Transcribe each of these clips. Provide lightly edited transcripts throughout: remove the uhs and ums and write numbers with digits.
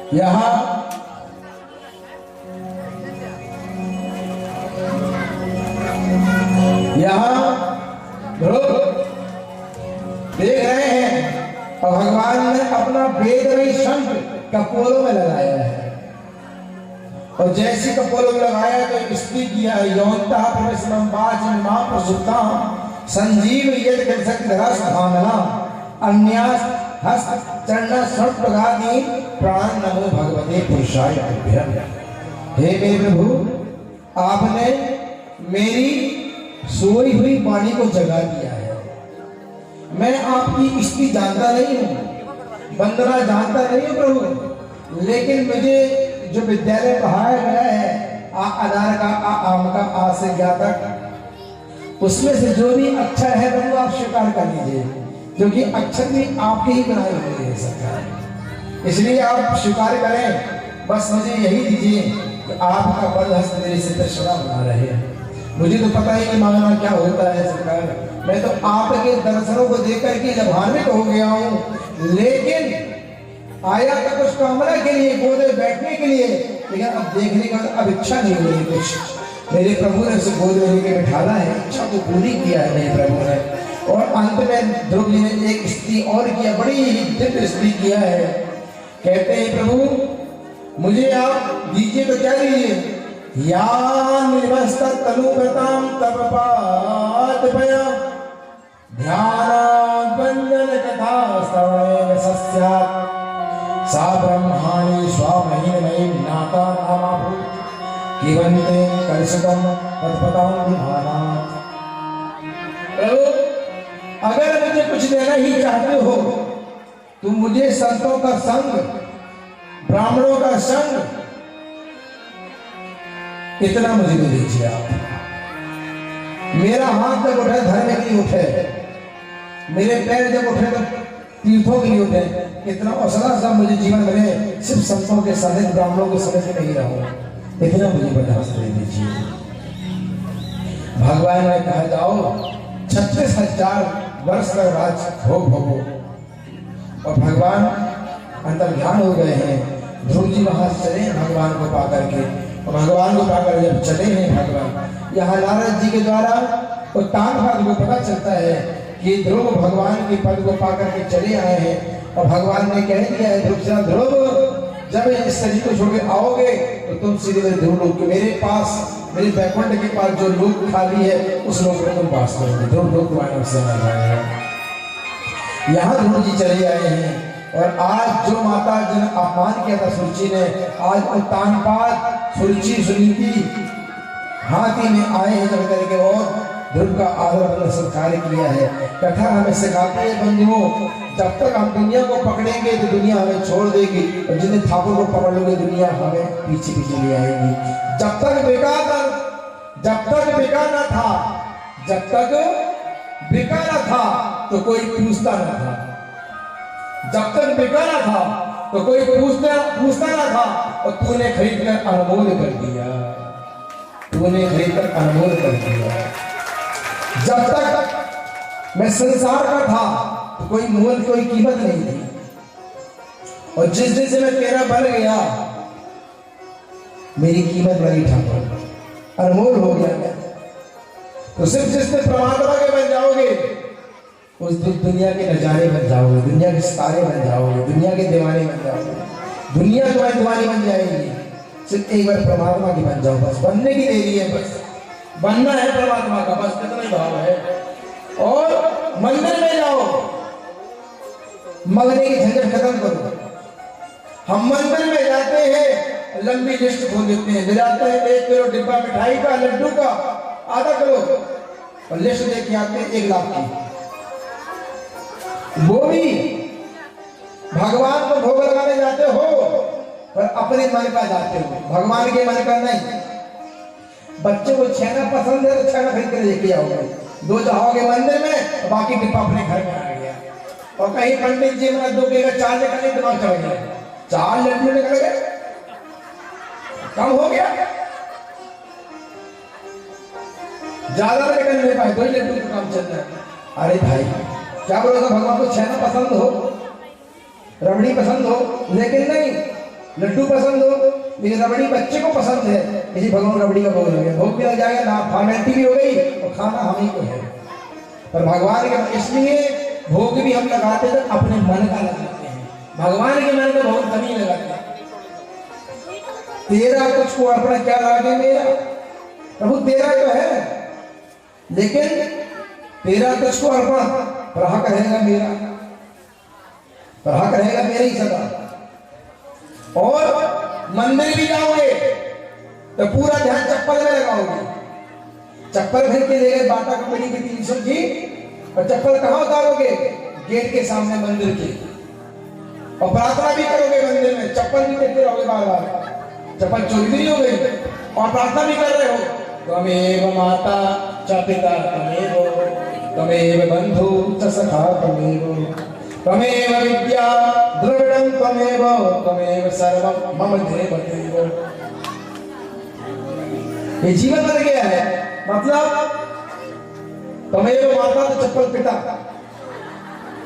यहाँ ध्रुव देख रहे हैं और भगवान ने अपना वेदमयी शंख कपोलों में लगाया है और जैसे कपोलों में लगाया तो स्त्री किया यौनता प्रवेशम वाचन मां प्रसुप्ता संजीव यद शक्ति रस भावना अन्यास हस्त चरण स्वर्ग प्रगादि प्राण नमो भगवते पुरुषाय तुभ्यं। हे मेरे प्रभु आपने मेरी सोई हुई वाणी को जगा दिया है। मैं आपकी स्त्री जानता नहीं हूँ, वंदना जानता नहीं हूँ प्रभु, लेकिन मुझे जो विद्यालय पढ़ाया गया है अनार का आम का आ से ज्ञा तक, उसमें से जो भी अक्षर है प्रभु आप स्वीकार कर लीजिए, क्योंकि अक्षर भी आपके ही बनाए हुए हैं सरकार, इसलिए आप स्वीकार करें। बस मुझे यही दीजिए कि आपका बल हस्त मेरे से दर्शना बना रहे हैं। मुझे तो पता ही नहीं मांगना क्या होता है सरकार, मैं तो आपके दर्शनों को देख करके लाभान्वित हो गया हूँ, लेकिन आया था कुछ कामना के लिए, गोदे बैठने के लिए, लेकिन अब देखने का अब इच्छा नहीं हो रही कुछ। मेरे प्रभु ने उसे गोद में लेके बिठाना है, इच्छा को पूरी किया है मेरे प्रभु ने। और अंत में ध्रुव जी ने एक स्त्री और किया, बड़ी ही दिव्य स्त्री किया है। कहते हैं प्रभु मुझे आप दीजिए तो क्या दीजिए, यान निवस्त तनुव्रताम तपपातपया ध्यान वंदन कथा श्रवणेन सस्यात् सा ब्रह्माणि स्वामहीनमयी नाता नामाभू किवन्ते कर्षकं तत्पतां विभानात्। प्रभु अगर मुझे कुछ देना ही चाहते हो तो मुझे संतों का संग, ब्राह्मणों का संग, इतना मुझे दे दीजिए आप। मेरा हाथ जब उठे धर्म के लिए उठे, मेरे पैर जब उठे तो तीर्थों के लिए उठे, इतना औसला सा मुझे जीवन मिले, सिर्फ संतों के सहित ब्राह्मणों के सहित नहीं रहूं, इतना मुझे बर्दाश्त दे दीजिए। भगवान ने कहा जाओ 36,000 वर्ष का राज भोग भोगो। और भगवान अंतर्ध्यान हो गए हैं। ध्रुव जी वहां चले भगवान को पाकर के, और भगवान को पाकर जब चले हैं भगवान, यहाँ नारद जी के द्वारा उत्तान भाग को पता चलता है कि ध्रुव भगवान के पद को पाकर के चले आए हैं। और भगवान ने कह दिया है ध्रुव से, ध्रुव जब इस शरीर को छोड़ के आओगे तो तुम सीधे मेरे ध्रुव लोक के मेरे पास, मेरे बैकुंठ के पास जो लोक खाली है उस लोक में तुम वास करोगे। ध्रुव लोक तुम्हारे से यहाँ ध्रुव जी चले आए हैं। और आज जो माता जिन्हें अपमान किया था सुरुचि ने, आज उत्तानपाद सुरुचि सुनीति हाथी में आए हैं चल करके और ध्रुव का आदर सत्कार किया है। कथा हमें सिखाती है बंधुओं, जब तक हम दुनिया को पकड़ेंगे तो दुनिया हमें छोड़ देगी, और जिन्हें ठाकुर को पकड़ लोगे दुनिया हमें पीछे पीछे ले आएगी। जब तक बिका न था, जब तक बिका न था तो कोई पूछता न था, जब तक बिका न था तो कोई पूछता न था, और तूने खरीद कर अनमोल कर दिया, तूने खरीद कर अनमोल कर दिया। जब तक मैं संसार का था तो कोई मोल कोई कीमत नहीं थी, और जिस दिन से मैं तेरा बन गया मेरी कीमत बड़ी ठाकुर, अनमोल हो गया। तो सिर्फ जिसने परमात्मा के बन जाओगे उस दुनिया के नजारे बन जाओगे, दुनिया के सितारे बन जाओगे, दुनिया के दीवाने बन जाओगे, दुनिया तुम्हारी दीवानी बन जाएगी। सिर्फ एक बार परमात्मा की बन जाओ, बस बनने की देरी है, बस बनना है परमात्मा का, बस कितना ही भाव है। और मंदिर में जाओ, मगने की झंझट खत्म करो। हम मंदिर में जाते हैं, लंबी लिस्ट खोल देते हैं, ले जाते हैं 1 किलो डिब्बा मिठाई का, लड्डू का, आधा किलो, और लिस्ट लेके आते हैं 1 लाख की। वो भी भगवान को भोग लगाने जाते हो पर अपने मन का जाते हो, भगवान के मन का नहीं। बच्चों को छेना पसंद है तो छेना खरीद कर लेके आओगे, 2 जाओगे मंदिर में, बाकी डिब्बा अपने घर में आ गया। और कहीं पंडित जी में 2 के 4 निकलने दिमाग चढ़ गया, 4 लड्डू निकल गए, कम हो गया, ज्यादा निकल नहीं पाए, 2 लड्डू का काम चल रहा है। अरे भाई क्या बोलो, भगवान को छेना पसंद हो, रबड़ी पसंद हो, लेकिन नहीं, लड्डू पसंद हो, लेकिन रबड़ी बच्चे को पसंद है, इसी भगवान रबड़ी का भोग लगे, भोग भी लग जाएगा ना, फॉर्मेलिटी भी हो गई और खाना हम ही को है। पर भगवान के इसलिए भोग भी हम लगाते तो अपने मन का लगाते हैं, भगवान के मन का भोग कभी लगाते। तेरा तुझको अर्पण क्या लागे मेरा, प्रभु तेरा तो है, लेकिन तेरा तुझको अर्पण रहा करेगा मेरा, रहा करेगा मेरे ही सदा। और मंदिर भी जाओगे तो पूरा ध्यान चप्पल में लगाओगे, चप्पल खरीद के ले गए बाटा कंपनी की 300 की, और चप्पल कहाँ उतारोगे, गेट के सामने मंदिर के, और प्रार्थना भी करोगे मंदिर में, चप्पल भी देखते रहोगे बार बार, चप्पल चोरी भी नहीं हो गई, और प्रार्थना भी कर रहे हो, त्वमेव माता च पिता त्वमेव, त्वमेव बंधु च सखा त्वमेव, त्वमेव विद्या द्रविणं त्वमेव, त्वमेव सर्वं मम देव देव। ये जीवन बन गया है, मतलब त्वमेव माता तो चप्पल पिता,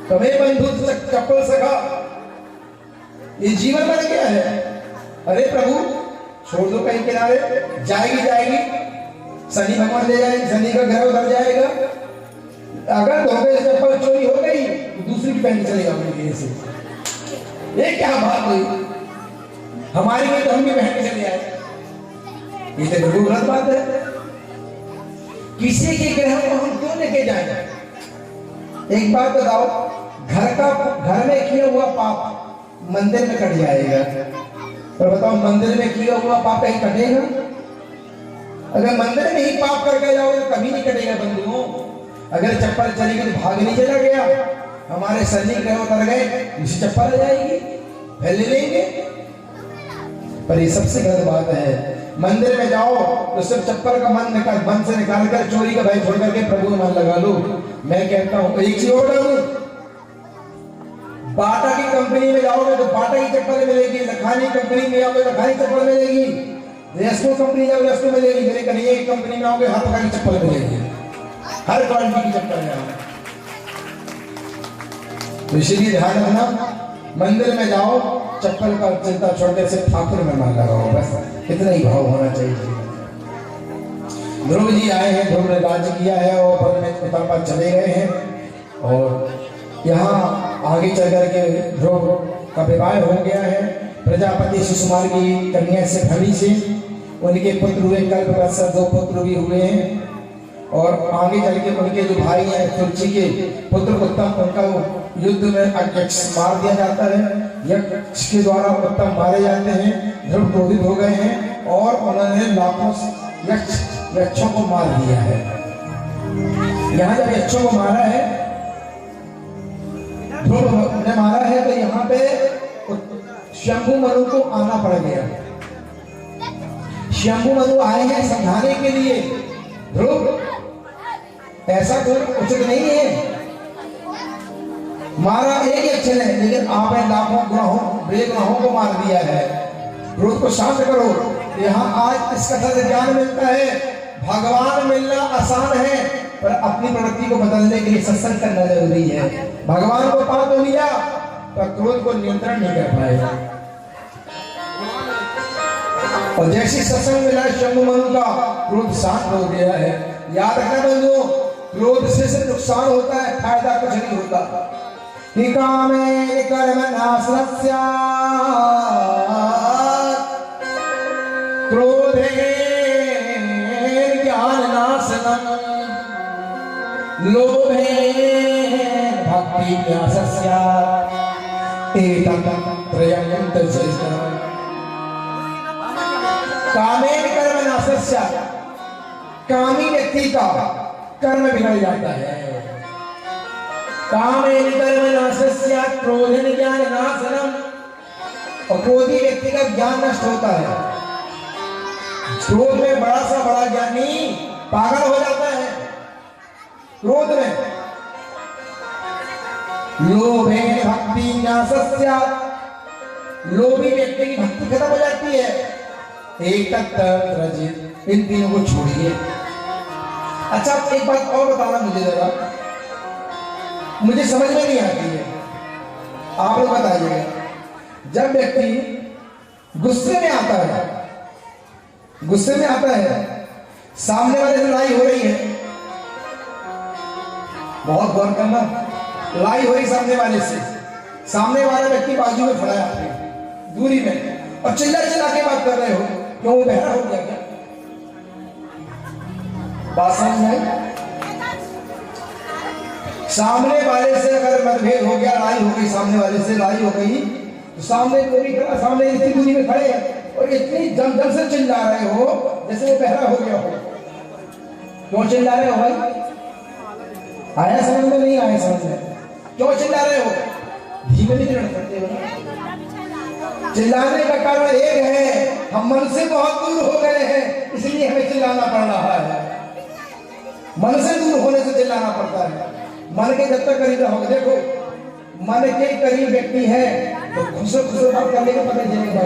त्वमेव बंधु चप्पल सखा, ये जीवन बन गया है। अरे प्रभु छोड़ दो कहीं किनारे, जाएगी जाएगी, शनि भगवान ले जाएंगे, शनि का घर उधर जाएगा, अगर धोखे से चप्पल चोरी हो गई तो दूसरी की पहन चलेगा अपने से, ये क्या बात हुई, हमारी में तो हम भी पहन के चले आए, ये तो बिल्कुल गलत बात है। किसी के ग्रह को हम क्यों लेके जाए। एक बात बताओ, घर में किया हुआ पाप मंदिर में कट जाएगा, और बताओ मंदिर में किया हुआ पाप कहीं कटेगा? अगर मंदिर में ही पाप करके जाओगे तो कभी नहीं कटेगा बंधुओं। अगर चप्पल चली गई तो भाग नहीं चला गया, हमारे शनि ग्रह उतर गए, इसी चप्पल आ जाएगी, फिर ले लेंगे। पर ये सबसे गलत बात है, मंदिर में जाओ तो सिर्फ चप्पल का मन से निकाल कर चोरी का भय छोड़ करके प्रभु में मन लगा लो। मैं कहता हूं एक चीज और डालू, बाटा की कंपनी में जाओगे तो बाटा की चप्पल मिलेगी, लखानी कंपनी में आओगे तो लखानी चप्पल मिलेगी, रेस्को कंपनी जाओगे रेस्को मिलेगी, मेरे कन्हैया की कंपनी में आओगे हर प्रकार की चप्पल मिलेगी, हर क्वालिटी की चप्पल है। तो इसीलिए ध्यान रखना, मंदिर में जाओ चप्पल का चिंता छोड़ के सिर्फ ठाकुर में मन लगाओ, बस इतना ही भाव होना चाहिए। ध्रुव जी आए हैं, ध्रुव ने राज्य किया है और वन में पिता पर चले गए हैं, और यहाँ आगे चल करके ध्रुव का विवाह हो गया है प्रजापति सुकुमार की कन्या से भनी से, उनके पुत्र हुए कल्पवत्स, 2 पुत्र भी हुए हैं, और आगे चल के उनके जो भाई हैं तुलसी के पुत्र उत्तम, उनका युद्ध में यक्ष मार दिया जाता है, यक्ष के द्वारा उत्तम मारे जाते हैं। ध्रुव क्रोधित हो गए हैं और उन्होंने लाखों यक्षों को मार दिया है। यहाँ जब यक्षों को मारा है, ध्रुव ने मारा है, तो यहाँ पे शंभु मनु को आना पड़ गया। शंभु मनु आए हैं समझाने के लिए, ध्रुव ऐसा कोई उचित नहीं है, मारा एक यक्ष ने, लेकिन आपने लाखों ग्रहों को मार दिया है, क्रोध को शांत करो। यहाँ आज इस कथा से ज्ञान मिलता है, भगवान मिलना आसान है, पर अपनी प्रवृत्ति को बदलने के लिए सत्संग करना जरूरी है। भगवान को पा तो लिया पर क्रोध को नियंत्रण नहीं कर पाएगा। और जैसे सत्संग मिला शंभु मनु का, क्रोध शांत हो गया है। याद रखना बंधुओं, क्रोध से सिर्फ नुकसान होता है, फायदा कुछ नहीं होता। कामे कर्म नाशस्य क्रोधे ज्ञान नाशनम लोभे भक्ति न्यासस्य एतत् त्रयं त्यजेत। कामे कर्म नाशस्य, कामी व्यक्ति का कर्म बिगड़ जाता है। कामेन कर्म नाशस्य क्रोधेन ज्ञान नाशनम, और क्रोधी व्यक्ति का ज्ञान नष्ट होता है। क्रोध में बड़ा सा बड़ा ज्ञानी पागल हो जाता है। क्रोध में लोभेन भक्ति नाशस्य, लोभी व्यक्ति की भक्ति खत्म हो जाती है। एक तक इन तीनों को छोड़िए। अच्छा एक बात और बताना मुझे जरा, मुझे समझ में नहीं आती है, आप लोग बताइएगा। जब व्यक्ति गुस्से में आता है, गुस्से में आता है, सामने वाले से लड़ाई हो रही है, बहुत गौर करना, लड़ाई हो रही सामने वाले से, सामने वाला व्यक्ति बाजू में खड़ा है दूरी में और चिल्ला चिल्ला के बात कर रहे हो, क्यों वो बहरा हो गया क्या? बात समझ में? सामने वाले से अगर मतभेद हो गया, लड़ाई हो गई, सामने वाले से लड़ाई हो गई, तो सामने कोई खड़ा, सामने इतनी दूरी में खड़े हैं और इतनी जम से चिल्ला रहे हो जैसे वो बहरा हो गया हो। क्यों चिल्ला रहे हो भाई? आया समझ में? नहीं आया समझ में? क्यों चिल्ला रहे हो? धीमे नहीं लड़ सकते हो। चिल्लाने का कारण एक है, हम मन से बहुत दूर हो गए हैं, इसलिए हमें चिल्लाना पड़ रहा है। मन से दूर होने से चिल्लाना पड़ता है। मन के जब तक करीब रहोगे, देखो मन के करीब व्यक्ति है तो खुश बात करने का पता चलेगा।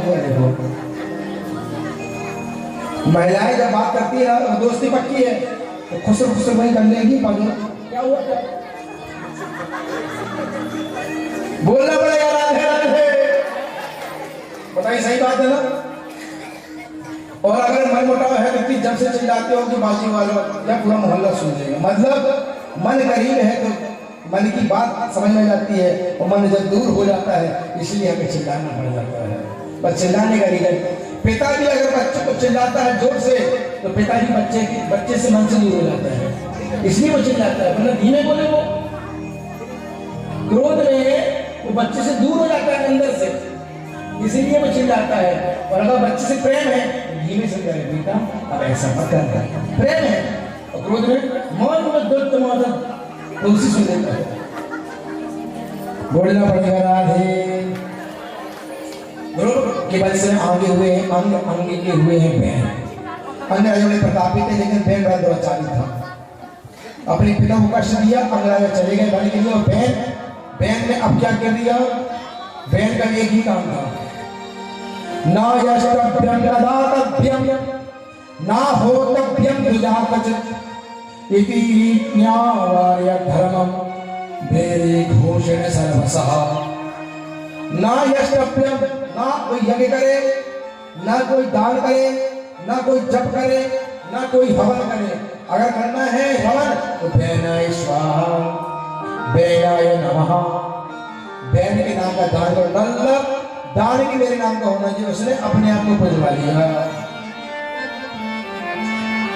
महिलाएं जब बात करती है और दोस्ती पक्की है तो खुश वही कर लेगी। क्या हुआ? क्या बोलना पड़ेगा? राधे राधे, बताइए, सही बात है ना? और अगर मन मुटाव है व्यक्ति जब से चिल्लाते हो कि बाजी वालों या पूरा मोहल्ला सुन जाएगा, मतलब मन करीब है तो मन की बात समझ में जाती है, और मन जब दूर हो जाता है इसलिए हमें चिल्लाना पड़ जाता है। पर चिल्लाने का रीजन, पिता भी अगर बच्चे को चिल्लाता है जोर से तो पिताजी बच्चे से मन से दूर हो जाता है, इसलिए वो चिल्लाता है। मतलब धीमे बोले, वो क्रोध में वो बच्चे से दूर हो जाता है अंदर से, इसीलिए वो चिल्लाता है। और अगर बच्चे से प्रेम है धीमे से कहे, बेटा अब ऐसा मत कर, प्रेम है। और क्रोध में मौन में दुष्ट मौत तो उसी सुन लेता है। बोलना पड़ेगा राधे। केवल से आगे हुए आगे के हुए हैं बहन। अन्य राजाओं ने प्रतापित थे, लेकिन बहन बड़ा दुराचारी था। अपने पिता को कष्ट दिया, अन्य राजा चले गए बन के लिए, और बहन ने अब क्या कर दिया? बहन का एक ही काम था, ना यष्टभ्यम न दातभ्यम ना होतभ्यम दुजाकचित इति न्यावार्य धर्मम वेदे घोषण सर्वसः। ना यष्टभ्यम, ना कोई यज्ञ करे, ना कोई दान करे, ना कोई जप करे, ना कोई हवन करे। अगर करना है हवन तो बैनाय स्वाहा, बैनाय नमः, बैन के नाम का दान करो। मतलब दान की मेरे नाम का होना चाहिए। उसने अपने आप को पुजवा लिया।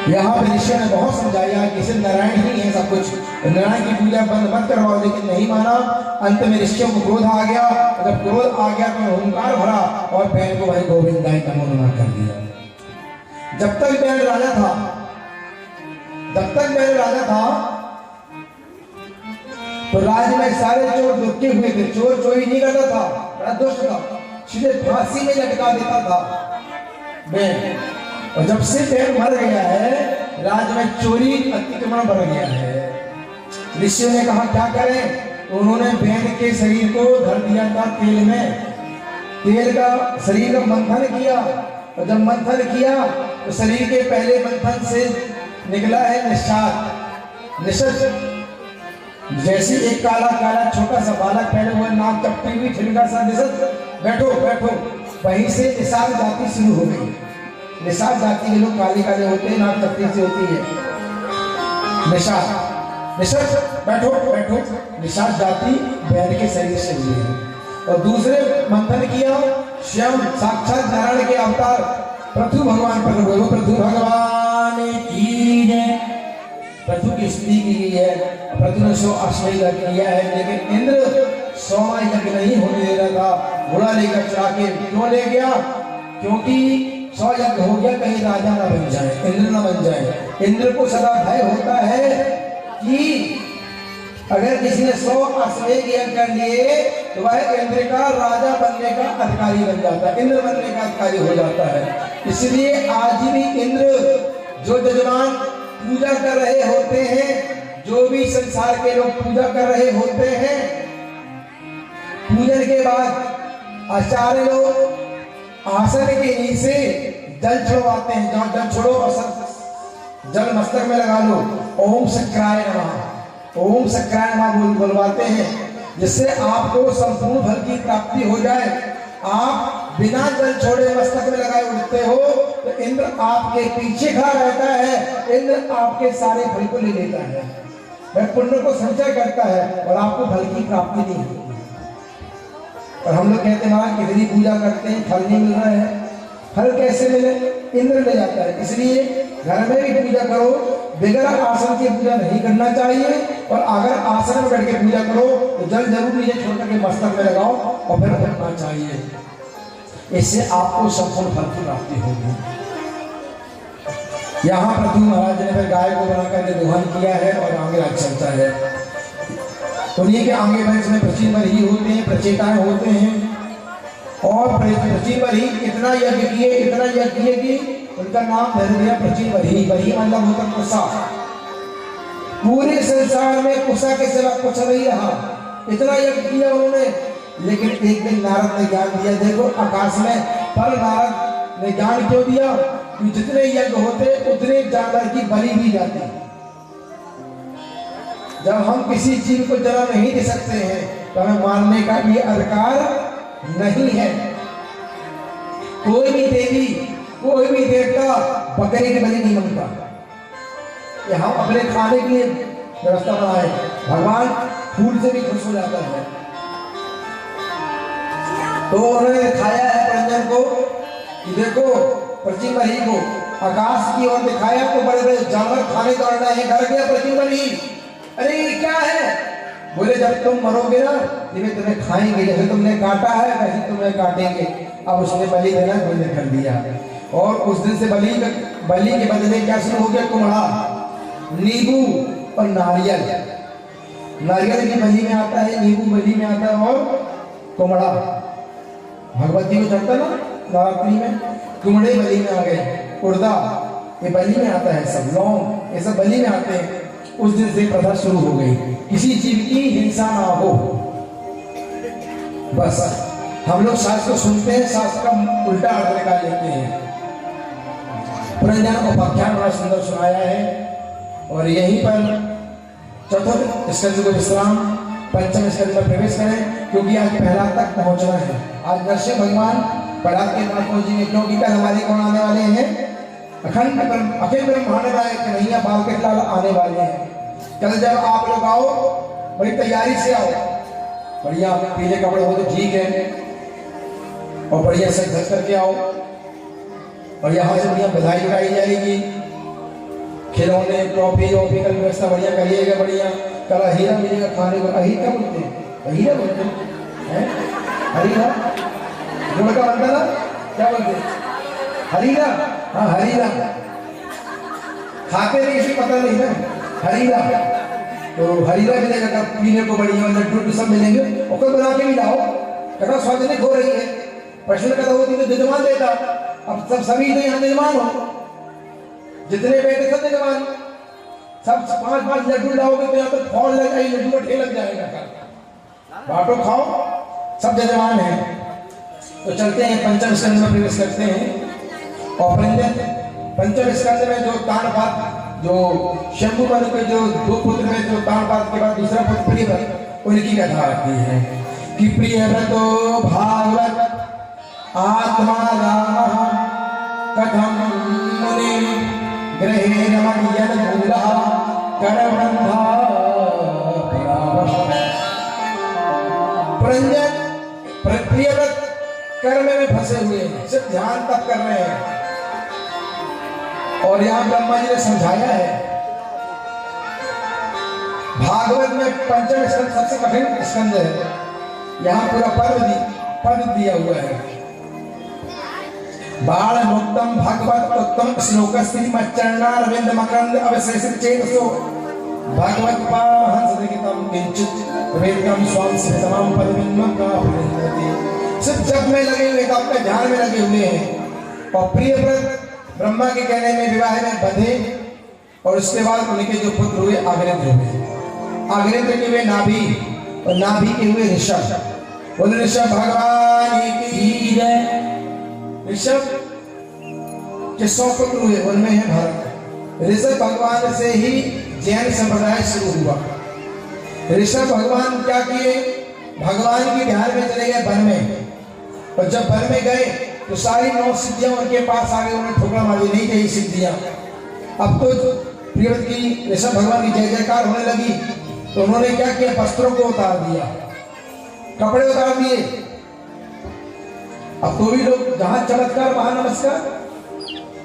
यहाँ पे ऋषियों ने बहुत समझाया कि सिर्फ नारायण ही है सब कुछ, नारायण की पूजा बंद मत करवाओ, लेकिन नहीं माना। अंत में ऋषियों को क्रोध आ गया। जब क्रोध आ गया तो हुंकार भरा और बैन को वही गोविंदाई का नमो कर दिया। जब तक बैन राजा था, तो राज्य में सारे चोर दुखी हुए थे। चोर चोरी नहीं करता था, बड़ा दुष्ट था, सीधे फांसी में लटका देता था बैन। और जब से बैन मर गया है, राज्य में चोरी अतिक्रमण बढ़ गया है। ऋषियों ने कहा क्या करें? उन्होंने बैन के शरीर को धर दिया था तेल में, तेल का शरीर का मंथन किया। और जब मंथन किया तो शरीर के पहले मंथन से निकला है निषद। जैसे एक काला काला छोटा सा बालक पहले हुआ, नाक चपटी हुई, छिलका सा निषद, बैठो बैठो, वहीं से निषाद जाति शुरू हो गई। निषाद जाति के लोग काले काले होते हैं, नाक चपटी से होती है निषद, बैठो बैठो। निषाद जाति बैन के शरीर से हुई है। और दूसरे मंथन किया, स्वयं साक्षात नारायण के अवतार पृथु भगवान प्रकट हुए। पृथु भगवान की जय। पृथु की स्तुति की गई है। पृथु ने 100 अश्वमेध यज्ञ किया है, लेकिन इंद्र 100 यज्ञ नहीं होने दे रहा था। घोड़ा लेकर चला के क्यों ले गया? क्योंकि 100 यज्ञ हो गया, कहीं राजा ना बन जाए, इंद्र ना बन जाए। इंद्र को सदा भय होता है कि अगर किसी ने 100 अश्वमेध यज्ञ कर लिए तो वह इंद्र का राजा बनने का अधिकारी बन जाता है, इंद्र बनने का अधिकारी हो जाता है। इसलिए आज भी इंद्र जो जजमान पूजा कर रहे होते हैं, जो भी संसार के लोग पूजा कर रहे होते हैं, पूजन के बाद आचार्य लोग आसन के नीचे जल छोड़वाते हैं। जहाँ जल छोड़ो और जल मस्तक में लगा लो, ओम शक्राय नमः, ओम शक्राय नमः बोलवाते हैं, जिससे आपको संपूर्ण फल की प्राप्ति हो जाए। आप बिना जल छोड़े मस्तक में लगाए उठते हो तो इंद्र आपके पीछे खड़ा रहता है, इंद्र आपके सारे फल को ले लेता है, वह पुण्य को संचय करता है और आपको फल की प्राप्ति नहीं होती। और हम लोग कहते हैं कितनी पूजा करते हैं फल नहीं मिल रहा है, फल कैसे मिले? इंद्र ले जाता है। इसलिए घर में भी पूजा करो, बगैर आसन की पूजा नहीं करना चाहिए, और अगर आसन में बैठ के पूजा करो तो जल जरूर नीचे छोड़ करके मस्तक में लगाओ और फिर रखना चाहिए। इससे आपको संपूर्ण फल की प्राप्ति होगी। यहाँ पृथ्वी महाराज ने फिर गाय को बनाकर दोहन किया है और आगे राज चलता है। उन्हीं के आगे वंश में प्राचीन बरही होते हैं, प्रचेताएं होते हैं, और प्राचीन बरही इतना यज्ञ किए, इतना यज्ञ किए कि उनका नाम धर दिया प्राचीन बरही। बरही मतलब होता कुसा। पूरे संसार में कुसा के सिवा कुछ नहीं रहा, इतना यज्ञ किया उन्होंने। लेकिन एक दिन नारद ने ज्ञान दिया, देखो आकाश में, पर नारद ने ज्ञान क्यों दिया कि जितने यज्ञ होते उतने जानवर की बलि भी जाती। जब हम किसी जीव को जला नहीं दे सकते हैं तो हमें मारने का भी अधिकार नहीं है। कोई भी देवी, कोई भी देवता बकरी की बलि नहीं मांगता। ये हम अपने खाने के लिए व्यवस्था बनाए, भगवान फूल से भी खुश हो जाता है। तो उन्होंने दिखाया है परंजन को कि देखो प्राचीन बरही को आकाश की ओर दिखाया तो बड़े बड़े जानवर खाने दौड़ रहे हैं। डर गया प्राचीन बरही, अरे ये क्या है? बोले जब तुम मरोगे ना जिन्हें तुम्हें खाएंगे, जैसे तुमने काटा है वैसे तुम्हें काटेंगे। अब उसने बलि देना बंद कर दिया, और उस दिन से बलि के बदले क्या शुरू हो गया? कुम्हड़ा, नींबू और नारियल। नारियल की बलि में आता है, नींबू बलि में आता है, और कुम्हड़ा भगवती को चढ़ता ना नवरात्रि में, कुम्हड़े बलि में आ गए, उड़दा ये बलि में आता है, सब लौंग ये सब बलि में आते हैं। उस दिन से प्रथा शुरू हो गई, किसी जीव की हिंसा ना हो। बस हम लोग शास्त्र को सुनते हैं, शास्त्र का उल्टा अर्थ निकाल लेते हैं। पुरंजन उपाख्यान बड़ा सुंदर सुनाया है। और यहीं पर चतुर्थ स्कंद को विश्राम, पंचम स्कंद में प्रवेश करें, क्योंकि आज पहला तक पहुंचना है। आज नरसिंह भगवान प्रहलाद के पास पहुंचेंगे, क्योंकि कल हमारे कौन आने वाले हैं? अखिल ब्रह्मांड नायक कन्हैया बालकृष्ण लाल आने वाले हैं। कल जब आप लोग आओ बड़ी तैयारी से आओ, बढ़िया पीले कपड़े हो तो ठीक है, और बढ़िया से घर करके आओ, और यहाँ से बढ़िया बधाई उठाई जाएगी, खिलौने ट्रॉफी वॉफी का व्यवस्था बढ़िया करिएगा। बढ़िया कल हीरा मिलेगा खाने को। अहीर क्या बोलते हैं? हीरा बोलते हैं, हरीरा गुड़ का बनता ना, क्या बोलते हैं? हरीरा। हाँ हरीरा, खाते नहीं इसे पता नहीं ना, हरीरा। तो हरीरा मिलेगा कब पीने को, बढ़िया लड्डू सब मिलेंगे, और कल बना के भी लाओ। कथा सार्वजनिक हो रही है, प्रश्न कथा होती तो यजमान देता। अब सब सभी तो यहाँ यजमान हो, जितने बेटे सब यजमान, सब 5-5 लड्डू लाओगे तो यहाँ तो फौज लग जाएगी, लड्डू का ठेल लग जाएगा। बांटो खाओ, सब यजमान है। तो चलते हैं पंचम स्कंद में प्रवेश करते हैं। और पंचम स्कंद में जो ताड़पात, जो शंभुवन के जो 2 पुत्र में जो ताड़पात के बाद दूसरा पुत्र प्रियव्रत, उनकी कथा आती है कि प्रियव्रतो भागवत आत्मा राम कथम मुनि ग्रहे रमणीयन मूला करबंधा। पुरंजन प्रियव्रत कर्म में फंसे हुए हैं, सिर्फ ध्यान तक कर रहे हैं। और यहाँ ब्रह्मा जी ने समझाया है, भागवत में पंचम स्कंद सबसे कठिन स्कंद है। यहाँ पूरा पद दिया हुआ है। बाल मुक्तम भगवत उत्तम श्लोकस्ति मच्चरणारविंद मकरंद अवशेषित चेतसो भगवत पाहंस देखितम किंचित वेदकम स्वाम से तमाम पदविन्म का प्रति। सिर्फ जब में लगे हुए, अपने ध्यान में लगे हुए हैं। और प्रियव्रत ब्रह्मा के कहने में विवाह में बंधे, और उसके बाद उनके जो पुत्र हुए आग्नेत्र हुए, आग्नेत्र के हुए नाभि, और नाभि के हुए ऋषभ। बोले ऋषभ भगवान की जय। ऋषभ के 100 पुत्र हुए, उनमें है भरत। ऋषभ भगवान से ही जैन संप्रदाय शुरू हुआ। ऋषभ भगवान क्या किए? भगवान के ध्यान में चले गए वन में, और जब वन में गए तो सारी 9 सिद्धियां उनके पास आ गई, उन्हें ठोकर मारी, नहीं चाहिए सिद्धियां। अब तो प्रियव्रत की ऋषभ भगवान की जय जयकार होने लगी, तो उन्होंने क्या किया, वस्त्रों को उतार दिया, कपड़े उतार दिए। अब तो भी लोग जहां चमत्कार वहां नमस्कार,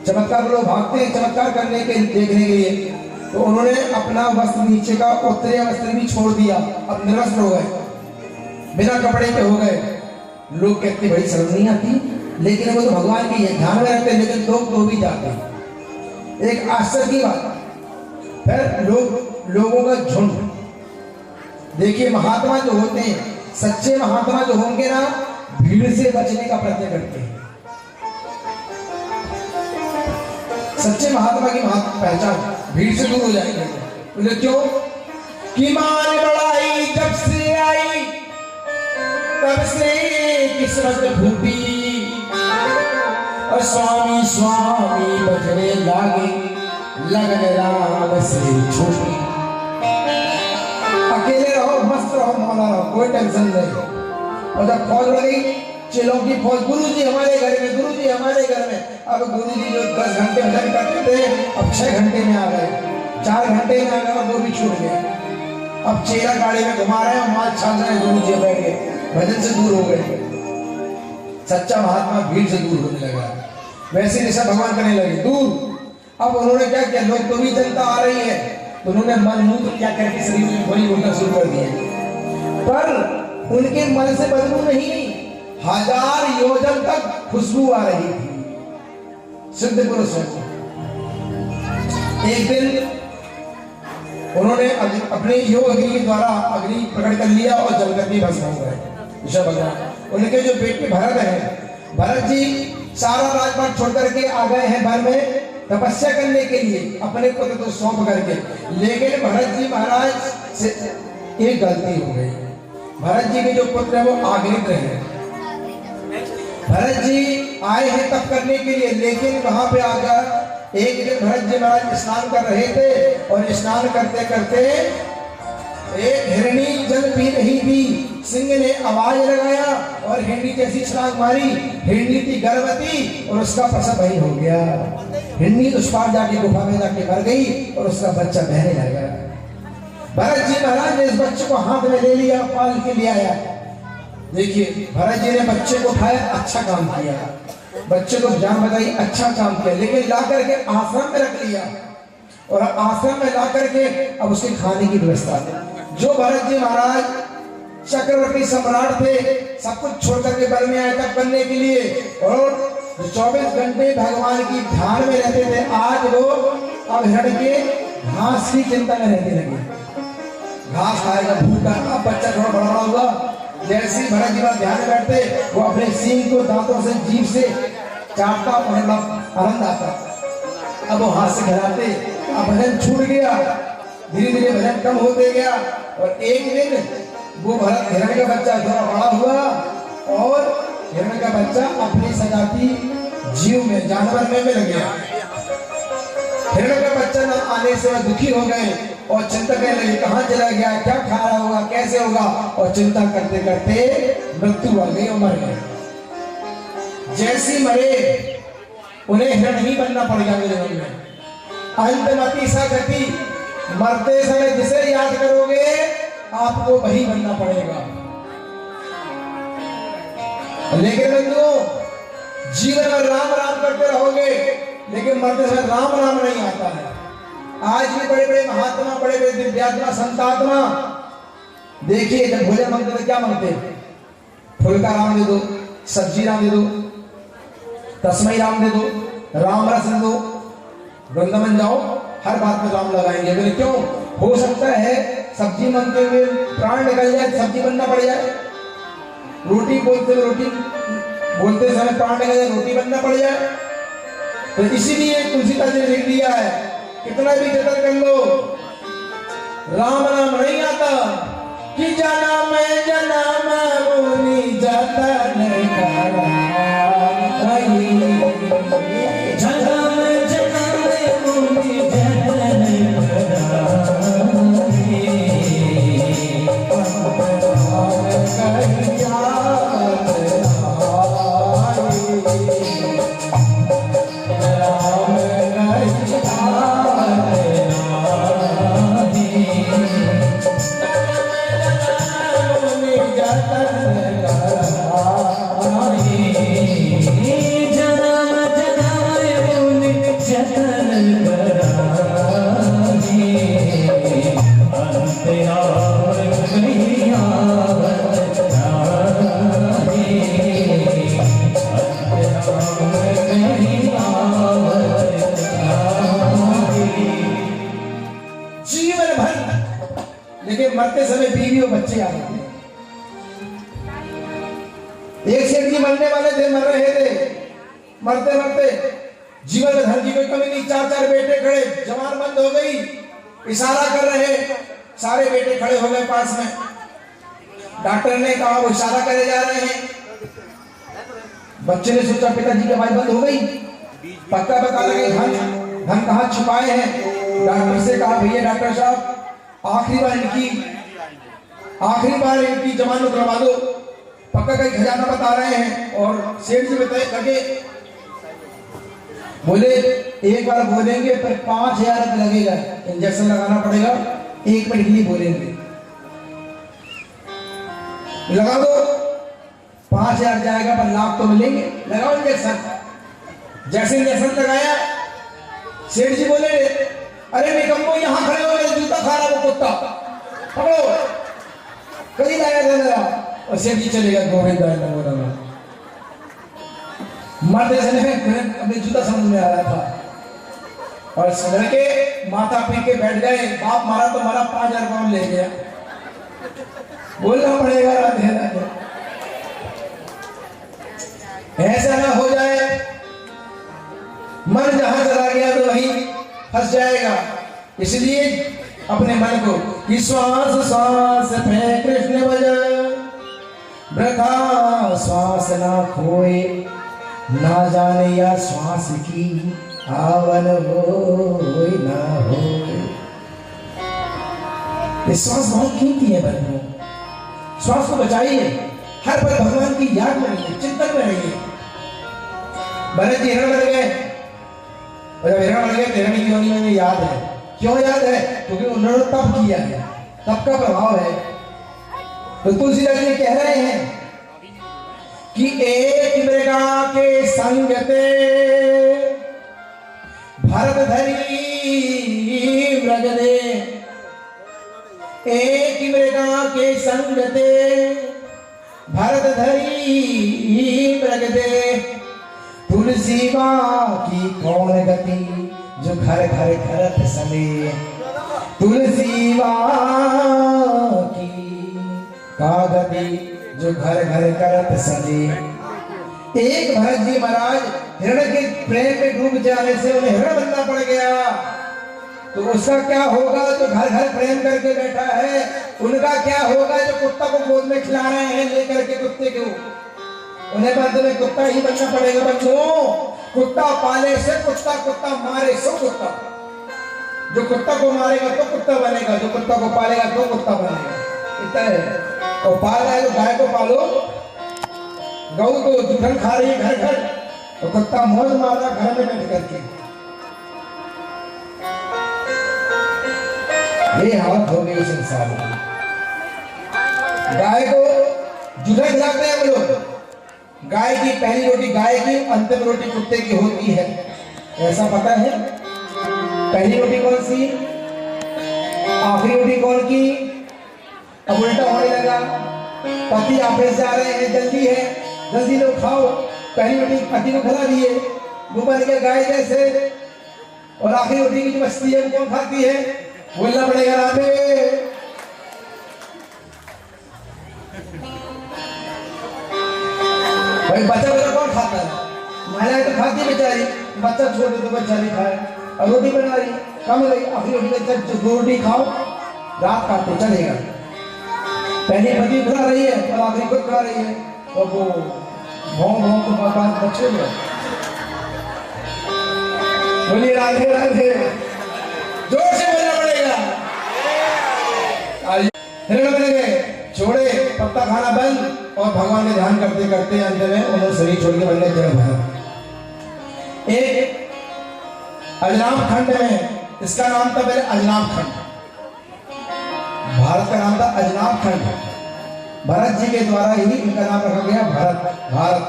चमत्कार लोग भागते हैं चमत्कार करने के देखने के लिए, तो उन्होंने अपना वस्त्र नीचे का उत्तरीय वस्त्र भी छोड़ दिया, अब निर्वस्त्र हो गए, बिना कपड़े के हो गए। लोग कहते बड़ी शर्म नहीं आती, लेकिन वो तो भगवान की ध्यान में रखते, लेकिन लोग तो भी जाते हैं। एक आश्चर्य की बात, फिर लोगों का झुंड देखिए, महात्मा जो होते हैं, सच्चे महात्मा जो होंगे ना, भीड़ से बचने का प्रयत्न करते हैं। सच्चे महात्मा की पहचान भीड़ से दूर हो जाएंगे। बोले क्यों? कि मान बढ़ाई जब से आई तब से किस्मत फूटी, और स्वामी स्वामी बजने लागे लगन राम से छूटी। अकेले रहो, मस्त रहो, मौला रहो, कोई टेंशन नहीं। और जब फौज लगी, चेलों की फौज, गुरुजी हमारे घर में, गुरुजी हमारे घर में। अब गुरुजी जो 10 घंटे भजन करते थे, अब 6 घंटे में आ गए, 4 घंटे में आ गए, और वो भी छूट गए। अब चेला गाड़ी में घुमा रहे हैं, माल छान रहे हैं, गुरुजी बैठ गए, भजन से दूर हो गए। सच्चा महात्मा भीड़ से दूर होने लगा, वैसे ऋषभ भगवान करने लगे दूर। अब उन्होंने क्या किया, लोग तो भी जनता आ रही है, तो उन्होंने मन मूत्र क्या करके शरीर में गोली बोलना शुरू कर दिया, पर उनके मन से बदबू नहीं, 1000 योजन तक खुशबू आ रही थी। सिद्ध पुरुष है। एक दिन उन्होंने अपने योग अग्नि के द्वारा अग्नि प्रकट कर लिया और जलकर भी भस्म हो गए ऋषभ भगवान। उनके जो बेटे भरत है, भरत जी सारा राजपाट छोड़ करके आ गए हैं वन में तपस्या करने के लिए, अपने पुत्र को सौंप करके। लेकिन भरत जी महाराज से एक गलती हो गई, भरत जी के जो पुत्र है वो आगृत रहे। भरत जी आए हैं तप करने के लिए, लेकिन वहां पे आकर एक दिन भरत जी महाराज स्नान कर रहे थे, और स्नान करते करते एक हिरणी जल पी रही थी, सिंह ने आवाज लगाया और हिरणी जैसी छलांग मारी। हिरणी थी गर्भवती और उसका प्रसव वही हो गया। हिरणी उस पार जाके गुफा में जाके मर गई और उसका बच्चा बहने लगा। भरत जी महाराज ने इस बच्चे को हाथ में ले लिया, पाल के ले आया। देखिए भरत जी ने बच्चे को उठाया, अच्छा काम किया, बच्चे को जान बताई, अच्छा काम किया, लेकिन ला करके आश्रम में रख लिया, और आश्रम में ला करके अब उसके खाने की व्यवस्था। जो भरत जी महाराज चक्रवर्ती सम्राट थे, सब कुछ छोड़ करके वन में आए तप करने के लिए, और 24 घंटे भगवान की ध्यान में रहते थे, आज वो अब हिरण के घास की चिंता में रहने लगे। घास खाएगा, भूखा, अब बच्चा थोड़ा बड़ा हुआ, जैसे ही भरत जी महाराज ध्यान में बैठते, वो अपने सींग को दांतों से, जीभ से चाटता और आनंद आता। अब वो हाथ से खिलाते, अब भजन छूट गया, धीरे धीरे भजन कम होते गया, और एक दिन वो भरत हिरण का बच्चा थोड़ा बड़ा हुआ, और हिरण का बच्चा अपनी सजाती जीव में, जानवर में मिल गया। हिरण का बच्चा न आने से दुखी हो गए और चिंता करने लगे, कहाँ चला गया, क्या खा रहा होगा, कैसे होगा, और चिंता करते करते मृत्यु आ गई और मर गए। जैसी मरे उन्हें हिरण ही बनना पड़ गया मेरे मन में। अंतमति सा गति, मरते समय जिसे याद करोगे आपको वही बनना पड़ेगा। लेकिन बंधुओं, जीवन में राम राम करते रहोगे, लेकिन मरते समय राम नाम नहीं आता है। आज भी बड़े बड़े महात्मा, बड़े बड़े दिव्यात्मा, संतात्मा, देखिए जब भोजन मांगते तो क्या मांगते? फूल का राम दे दो, सब्जी राम दे दो, तस्मई राम दे दो, राम रस दे दो, वृंदावन जाओ, हर बात में राम लगाएंगे। बोले क्यों? हो सकता है सब्जी मांगते हुए प्राण निकल जाए, सब्जी बनना पड़ जाए, रोटी बोलते समय प्राण निकल जाए, रोटी बनना पड़ जाए। तो इसीलिए तुलसीदास ने लिख दिया है, कितना भी जतन कर लो, राम नाम नहीं आता कि जाना मैं जन्म मुनि जतन करा, जन्म जन्म मुनि जतन करा। वाले थे, मर रहे थे, मरते मरते जीवन में धन की कोई कमी नहीं। 4 बेटे खड़े, जवान बंद हो गई, इशारा कर रहे, सारे बेटे खड़े हो गए पास में। डॉक्टर ने कहा वो इशारा करे जा रहे हैं। बच्चे ने सोचा पिताजी की आवाज बंद हो गई, पक्का बता रहे धन कहाँ छुपाए हैं। डॉक्टर से कहा भैया डॉक्टर साहब आखिरी बार इनकी जमानत करवा दो, पक्का कहीं खजाना बता रहे हैं। और सेठ जी बताए लगे, बोले एक बार बोलेंगे पर 5000 लगेगा, इंजेक्शन लगाना पड़ेगा, 1 मिनट के लिए बोलेंगे, लगा दो। 5000 जाएगा पर लाभ तो मिलेंगे, लगाओ इंजेक्शन। जैसे इंजेक्शन लगाया, सेठ जी बोले अरे निकम्मो यहाँ खड़े हो गए, जूता खा रहा वो कुत्ता, पकड़ो, कहीं लाया था। और सेठ जी चले गए गोविंद मरते समय अपने जूता समझ में आ रहा था। और लड़के माथा पी के बैठ गए, बाप मारा तो मारा, 5000 पाउंड ले गया, बोलना पड़ेगा राधे राधे। ऐसा ना हो जाए मन जहां चला गया तो वहीं फंस जाएगा। इसलिए अपने मन को कि श्वास श्वास पे कृष्ण भजन, वृथा श्वास ना खोए, ना जाने या श्वास की आवन हो ना हो। ये श्वास बहुत कीमती है बंधुओं, श्वास को बचाइए, हर पल भगवान की याद में रहिए, चिंतन में रहिए। भरत जी हिरण बन गए, और जब हिरण बन गए हिरण की योनि में याद है। क्यों याद है? क्योंकि उन्होंने तप किया है, तप का प्रभाव है। तो तुलसीदास जी कह रहे हैं कि एक मृगा के संग ते भरत धरी मृग दे, एक मृगा के संग ते भरत धरी मृग दे, तुलसी माँ की कौन गति जो घर घर करत सले, तुलसी माँ की का गति जो घर घर करत सले। एक भरत जी महाराज हिरण के प्रेम में डूब जाने से उन्हें हिरण बनना पड़ गया, तो उसका क्या होगा जो घर घर प्रेम करके बैठा है, उनका क्या होगा जो कुत्ता को गोद में खिला रहे हैं लेकर के कुत्ते को। उन्हें बंद में कुत्ता ही बनना पड़ेगा बच्चों। कुत्ता पाले से कुत्ता, कुत्ता मारे सो कुत्ता। जो कुत्ता को मारेगा तो कुत्ता बनेगा, जो कुत्ता को पालेगा तो कुत्ता बनेगा। इतना है। और पाल रहा है तो गाय को पालो, गऊ तो जुठन खा रही है घर घर, और कुत्ता मौज मार रहा घर में बैठ करके। ये हालत हो गई संसार में। गाय को जुठन खिलाते हैं हम लोग। गाय की पहली रोटी गाय की, अंतिम रोटी कुत्ते की होती है, ऐसा पता है? पहली रोटी कौन सी, आखिरी रोटी कौन की? अब उल्टा होने लगा, पति ऑफिस जा रहे हैं, जल्दी है, जल्दी लोग खाओ, पहली रोटी पति को खिला दिए, वो बन गया गाय जैसे। और आखिरी रोटी की जो बचती है वो कौन खाती है? बोलना पड़ेगा राधे। भाई बच्चा कौन खाता है? महिलाएं तो खाती बेचारी, बच्चा छोड़ दे तो बच्चा नहीं खाए। और रोटी बना रही, कम गई, आखिरी रोटी बच्चा 2 रोटी खाओ, रात काटो चलेगा। पहली पति खिला रही है और आखिरी खुद खा रही है, और वो भौं भौं के बाद बच्चे में। बोलिए राधे राधे, जोर से बोलना पड़ेगा। हिरण बन गए, छोड़े, पत्ता खाना बंद, और भगवान के ध्यान करते करते अंत में उन्होंने शरीर छोड़ के बन गए जड़ भरत। एक अजनाब खंड में, इसका नाम था पहले अजनाब खंड, भारत का नाम था अजनाब खंड। भरत जी के द्वारा ही इनका नाम रखा गया भरत, भारत।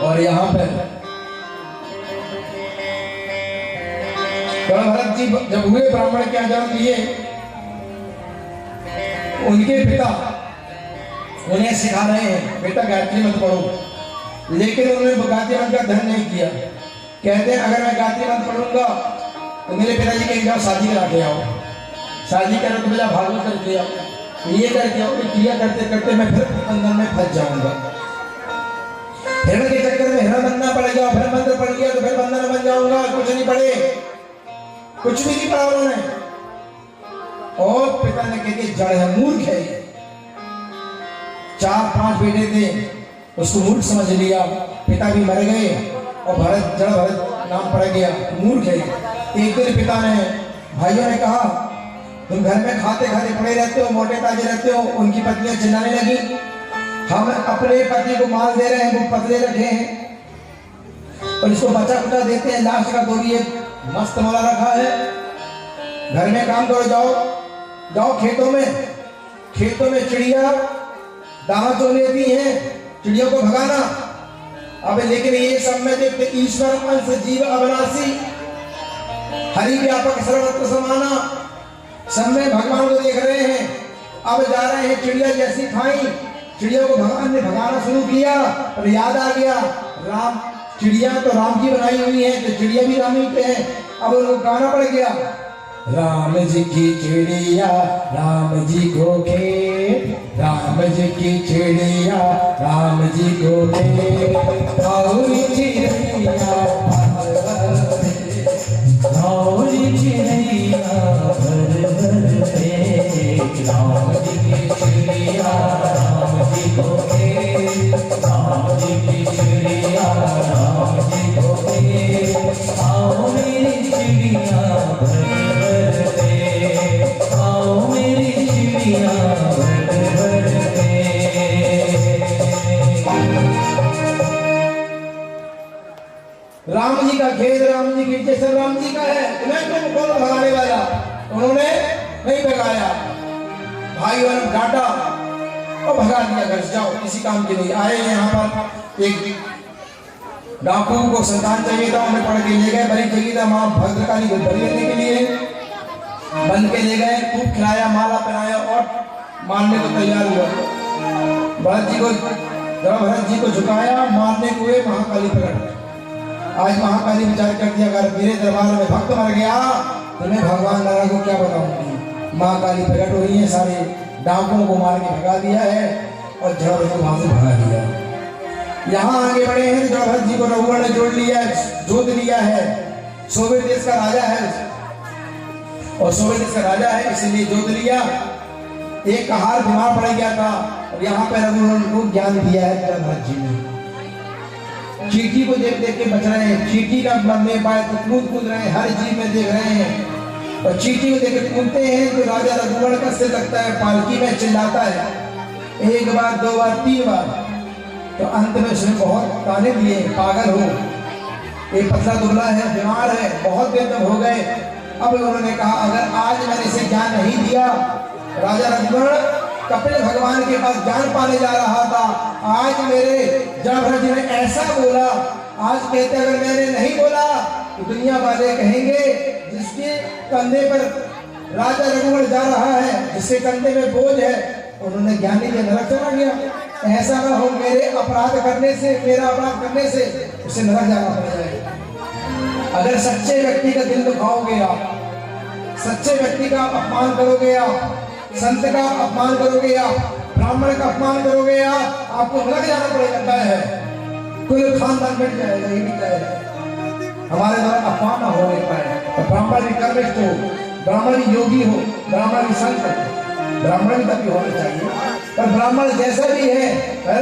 और यहाँ पे भरत जी जब हुए, ब्राह्मण के जन्म लिए, उनके पिता उन्हें सिखा रहे हैं बेटा गायत्री मत पढ़ो, लेकिन उन्होंने गायत्री मंत्र का ध्यान नहीं किया। कहते हैं अगर मैं गायत्री मंत्र पढ़ूंगा तो मेरे पिताजी कहीं जाओ शादी करा के आओ, शादी करो तो मेरा भागवत करके आओ, ये करके आओ, क्रिया करते करते मैं फिर बंधन में फंस जाऊंगा। हिरण के चक्कर में हिरण बनना पड़ गया, फिर मंत्र पड़ गया तो फिर बंदर बन जाऊंगा, कुछ नहीं पढ़े, कुछ भी नहीं पढ़ा उन्होंने। और पिता ने कह दिया जड़ है, मूर्ख है। 4-5 बेटे थे, उसको मूर्ख समझ लिया, पिता भी मर गए और भरत, जड़ भरत नाम पड़ गया, मूर्ख है। एक दिन पिता ने, भाइयों ने कहा तुम घर में खाते खाते पड़े रहते हो, मोटे ताजे रहते हो। उनकी पत्नियां चिल्लाने लगी, हम अपने पति को मार दे रहे हैं, वो पतले रखे हैं और इसको बचा कुचा देते हैं, लास्ट का तो भी एक मस्त मौला रखा है। घर में काम करो, जाओ जाओ खेतों में चिड़िया दाना चो लेती हैं, चिड़ियों को भगाना। अब लेकिन ये सब में देखते ईश्वर अंश जीव अविनाशी, हरि व्यापक सर्वत्र समाना, सब में भगवान को देख रहे हैं। अब जा रहे हैं, चिड़िया जैसी खाई, चिड़ियों को भगवान ने भगाना शुरू किया और याद आ गया राम, चिड़िया तो राम की बनाई हुई है, तो चिड़िया भी राम ही पे है। अब उनको गाना पड़ गया, राम जी की चिड़िया राम जी को खेत, राम जी की चिड़िया राम जी को खेत, राउरी चिड़िया राउरी चिड़िया भर भर खेत, राम जी की चिड़िया राम जी को खेत, राम जी की चिड़िया राम जी को खेत, आओ मेरी चिड़िया भर राम जी का खेत, राम जी की जैसे राम जी का है, तुम्हें तुम कौन भगाने वाला। उन्होंने नहीं भगाया, भाइयों ने डांटा और भगा दिया, घर जाओ किसी काम के लिए आए। यहाँ पर एक डाकू को संतान चाहिए था, उन्हें पढ़ के ले गए, बड़ी चाहिए था माँ भद्रकाली को बलि देने के लिए, बन के ले गए, खूब खिलाया, माला पहनाया और मारने को तैयार हुआ। भरत जी को, जब भरत जी को झुकाया, मारने को हुए, महाकाली प्रकट। आज महाकाली विचार कर दिया, अगर मेरे दरबार में भक्त मर गया तो मैं भगवान नारायण को क्या बताऊंगी। महाकाली प्रकट हो रही है, सारे डाकुओं को मार के भगा दिया है और जड़ को वहां से भगा दिया। यहाँ आगे बढ़े हैं, जड़ भरत जी को रघुवर ने जोड़ लिया, जोत लिया है, सोबे देश का राजा है और सोबे देश का राजा है, इसलिए जोत लिया। एक हार बीमार पड़ गया था और यहाँ पे रघुवर को ज्ञान दिया है जड़ भरत जी ने। चींटी को देख देख के बच रहे हैं, चींटी का मरने पाए तो कूद रहे हैं, हर जीव में देख रहे हैं और चींटी को देख के कूदते हैं तो राजा रघुवर का सिर लगता है, पालकी में चिल्लाता है, 1 बार 2 बार 3 बार, तो अंत में उसने बहुत ताने दिए, पागल हो, ये पतला दुबला है, बीमार है, बहुत दिन तक हो गए। अब उन्होंने कहा अगर आज मैंने इसे ज्ञान नहीं दिया, राजा रघुवर कपिल भगवान के पास ज्ञान पाने जा रहा था, आज मेरे जड़ भरत जी ने ऐसा बोला, आज कहते अगर मैंने नहीं बोला तो दुनिया वाले कहेंगे जिसके कंधे पर राजा रघुवर जा रहा है, जिसके कंधे में बोझ है, उन्होंने ज्ञान नहीं दिया, नरक चला गया। ऐसा ना हो मेरे अपराध करने से, मेरा अपराध करने से उसे नरक जाना पड़ जाए। अगर सच्चे व्यक्ति का दिल दुखाओगे आप, सच्चे व्यक्ति का अपमान करोगे आप, संत का अपमान करोगे आप, ब्राह्मण का अपमान करोगे आप, आपको नरक जाना पड़ेगा है, कुल खानदान मिट जाएगा, ये मिट जाएगा। हमारे द्वारा अपमान ना हो पाए, तो ब्राह्मण भी कर्मिष्ठ हो, ब्राह्मण भी योगी हो, ब्राह्मण भी संत हो, ब्राह्मण भी होना चाहिए, पर ब्राह्मण जैसा भी है पर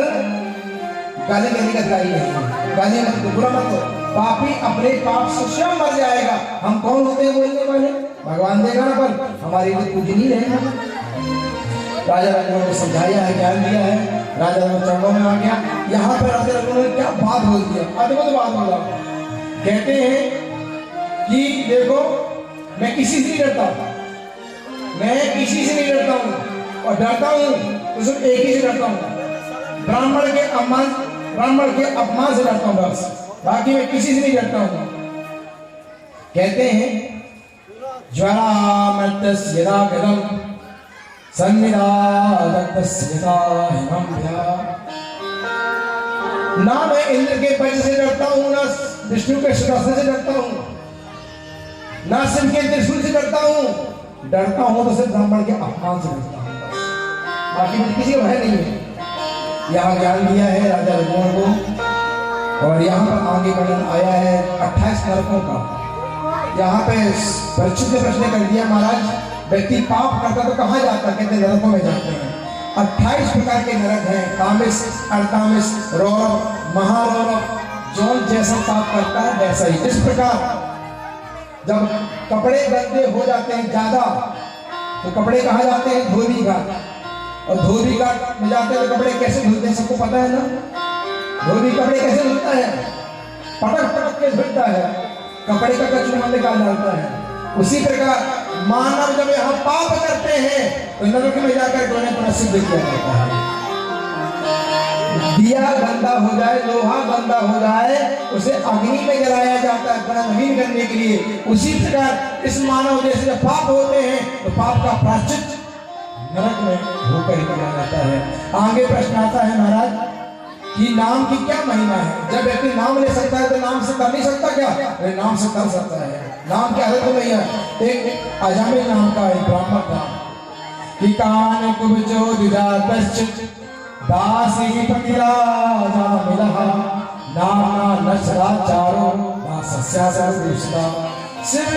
गाली देने का गाली नहीं, गाली मत, बुरा मत हो, पापी अपने पाप से स्वयं मर जाएगा। हम कौन होते हैं बोलने वाले, भगवान देगा ना, पर हमारी तो कुछ नहीं रहेगा। राजा रघुवर ने समझाया है, ज्ञान दिया है, राजा रघुवर चरणों में आ गया। यहाँ पर राजा रघुवर ने क्या बात बोल दिया, अद्भुत बात बोला। कहते हैं कि देखो मैं किसी से नहीं डरता, मैं किसी से नहीं डरता हूँ और डरता हूँ तो सिर्फ एक ही से डरता हूँ, ब्राह्मण के अपमान से डरता हूँ बस, बाकी मैं किसी से नहीं डरता हूँ। कहते हैं ज्वरामर्तस्य रागदम सन्निधातस्य हिमम्भ्या, ना मैं इंद्र के वज्र से डरता हूँ, ना विष्णु के सुदर्शन से डरता हूँ, ना शिव के त्रिशूल से डरता हूँ, डरता हूँ तो सिर्फ ब्राह्मण के अपमान से डरता हूँ, बाकी मुझे किसी का भय नहीं है। यहाँ ज्ञान दिया है राजा रघुवर को, और यहाँ पर आगे वर्णन आया है 28 नरकों का। यहाँ पे परीक्षित ने प्रश्न कर दिया, महाराज व्यक्ति पाप करता तो कहाँ जाता? कहते नरकों में जाते हैं। 28 प्रकार के नरक हैं, तामिस, अर्तामिस, रौरव, महारौरव। जौन जैसा पाप करता है वैसा ही। इस प्रकार जब कपड़े गंदे हो जाते हैं ज्यादा तो कपड़े कहाँ जाते हैं? धोबी घाट। और धोबी घाट में जाते हैं तो कपड़े कैसे धुलते हैं सबको पता है ना? धोबी कपड़े कैसे धुलता है? पटक पटक के धुलता है, कपड़े का कचरा निकाल डालता है। उसी प्रकार मानव जब यहाँ पाप करते हैं तो नरक में जाकर उन्हें प्रसिद्ध किया जाता है। दिया गंदा हो जाए, लोहा गंदा हो जाए, उसे अग्नि में जलाया जाता है नवीन करने के लिए। उसी प्रकार इस मानव जैसे जब पाप होते हैं तो पाप का प्रायश्चित नरक में होकर ही किया जाता है। आगे प्रश्न आता है महाराज कि नाम की क्या महिमा है? जब व्यक्ति नाम ले सकता है तो नाम से कर नहीं सकता क्या? नाम से कर सकता है। नाम की आदत नहीं है। एक अजामिल नाम का एक ब्राह्मण था कि कान कुबजो दिदातश्च दासी पतिराजा मिलहा नाना नशराचारो ना सस्यासरुष्टा। सिर्फ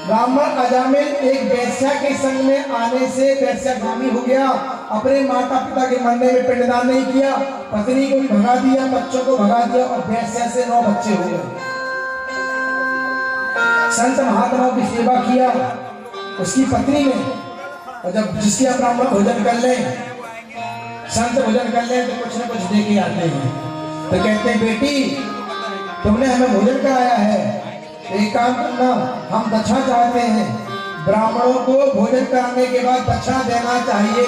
ब्राह्मण अजामिल एक वैश्या के संग में आने से वैश्यागामी हो गया। अपने माता पिता के मरने में पिंडदान नहीं किया, पत्नी को भी भगा दिया, बच्चों को भगा दिया और वैश्या से 9 बच्चे हो गए। संत महात्माओं की सेवा किया उसकी पत्नी ने। और जब जिसके आप ब्राह्मण भोजन कर लें, संत भोजन कर लें तो कुछ न कुछ दे के आते हैं। तो कहते हैं बेटी तुमने हमें भोजन कराया है, एक काम करना, हम दक्षिणा चाहते हैं। ब्राह्मणों को भोजन कराने के बाद दक्षिणा देना चाहिए,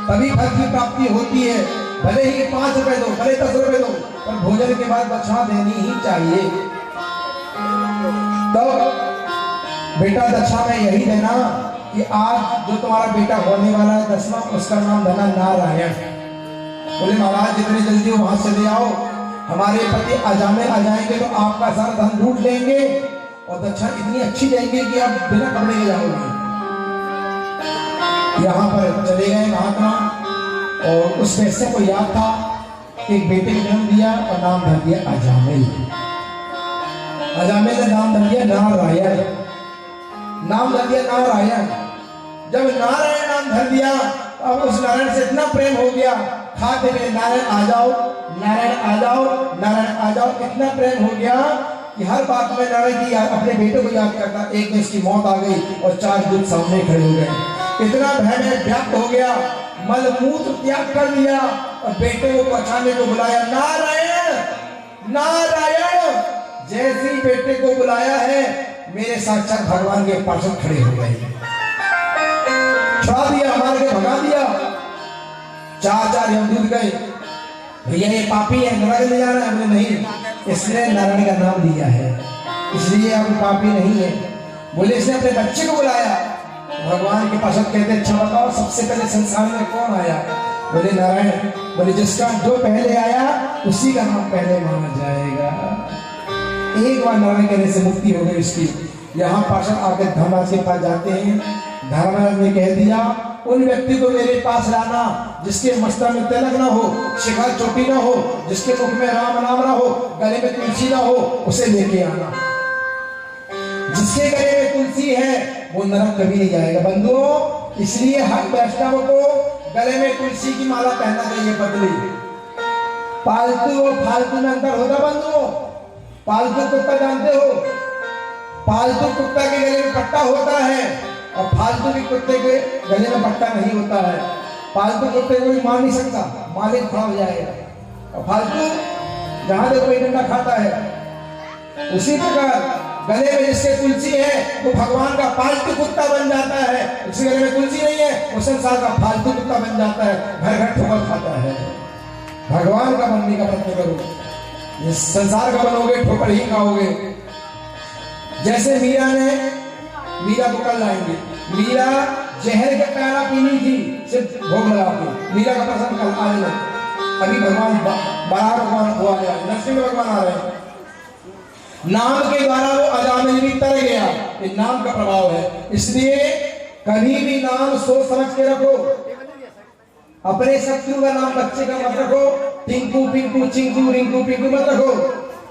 तभी फल की प्राप्ति होती है। भले ही 5 रुपए दो, भले 10 रुपए दो, पर भोजन के बाद दक्षिणा देनी ही चाहिए। तो बेटा दक्षिणा में यही देना कि आज जो तुम्हारा बेटा होने वाला है 10वां, उसका नाम धना नारायण। बोले महाराज जितनी जल्दी वहां से ले आओ, हमारे पति अजामिल आ जाएंगे तो आपका सारा धन लूट लेंगे और दक्षिणा इतनी अच्छी देंगे कि आप बिना कपड़े के जाओगे। यहाँ पर चले गए महात्मा और उस वैश्य को याद था कि एक बेटे को जन्म दिया और नाम धर दिया अजामिल। अजामिल ने नाम धर दिया नारायण। नाम धर दिया नारायण। जब नारायण नाम धर दिया अब उस नारायण से इतना प्रेम हो गया, खाते में नारायण आ जाओ, नारायण आ जाओ, नारायण आ जाओ, इतना प्रेम हो गया कि हर बात में नारायण की अपने बेटे को याद करता। एक दिन इसकी मौत आ गई और 4 दूध सामने खड़े हो गए। इतना भय में व्याप्त हो गया, मलमूत्र त्याग कर दिया और बेटे को बचाने को बुलाया, नारायण नारायण। जैसे ही बेटे को बुलाया है मेरे साक्षात भगवान के पार्षद खड़े हो गए, छुड़ा दिया, मार के भगा दिया। 4 यमदूत गए, भैया ये पापी है, नरक ले जाना है। नहीं, इसने नारायण का नाम लिया है इसलिए आप पापी नहीं है। बोले इसने अपने बच्चे को बुलाया। भगवान के पार्षद कहते अच्छा बताओ सबसे पहले संसार में कौन आया? बोले नारायण। बोले जिसका जो पहले आया उसी का नाम पहले माना जाएगा। एक बार नारायण कहने से मुक्ति हो गई इसकी। यहाँ पार्षद आकर धर्मराज के पास जाते हैं। धर्मराज ने कह दिया उन व्यक्ति को मेरे पास लाना जिसके मस्तक में तिलक ना हो, शिखा चोटी ना हो, जिसके मुख में राम नाम ना हो, गले में तुलसी ना हो, उसे लेके आना। जिसके गले में तुलसी है वो नरक कभी नहीं जाएगा बंधुओं। इसलिए हर वैष्णव को गले में तुलसी की माला पहनना चाहिए पतली। पालतू और फालतू में अंतर होता बंधुओं। पालतू कुत्ता जानते हो, पालतू कुत्ता के गले में पट्टा होता है और फालतू के कुत्ते के गले में पट्टा नहीं होता है। पालतू कुत्ते को भी मार नहीं सकता, मालिक खड़ा हो जाएगा। और फालतू जहां देखो कोई डंडा खाता है। उसी प्रकार गले में जिसके तुलसी है वो भगवान का पालतू कुत्ता बन जाता है। उसके गले में तुलसी नहीं है वो संसार का फालतू कुत्ता बन जाता है, घर घर ठोकर खाता है। भगवान का बनने का प्रयत्न करो, इस संसार का बनोगे ठोकर ही खाओगे। जैसे मीरा को कल लाएंगे, मीरा जहर का प्याला पीनी थी सिर्फ भोग लगा के। मीरा का प्रसंग कल आने लगे। अभी भगवान बड़ा भगवान हुआ है, नरसिंह भगवान आ रहे हैं। नाम के द्वारा वो अजामिल भी तर गया, ये नाम का प्रभाव है। इसलिए कभी भी नाम सोच समझ के रखो। अपने शत्रु का नाम बच्चे का मत रखो, टिंकू पिंकू चिंकू रिंकू पिंकू मत रखो।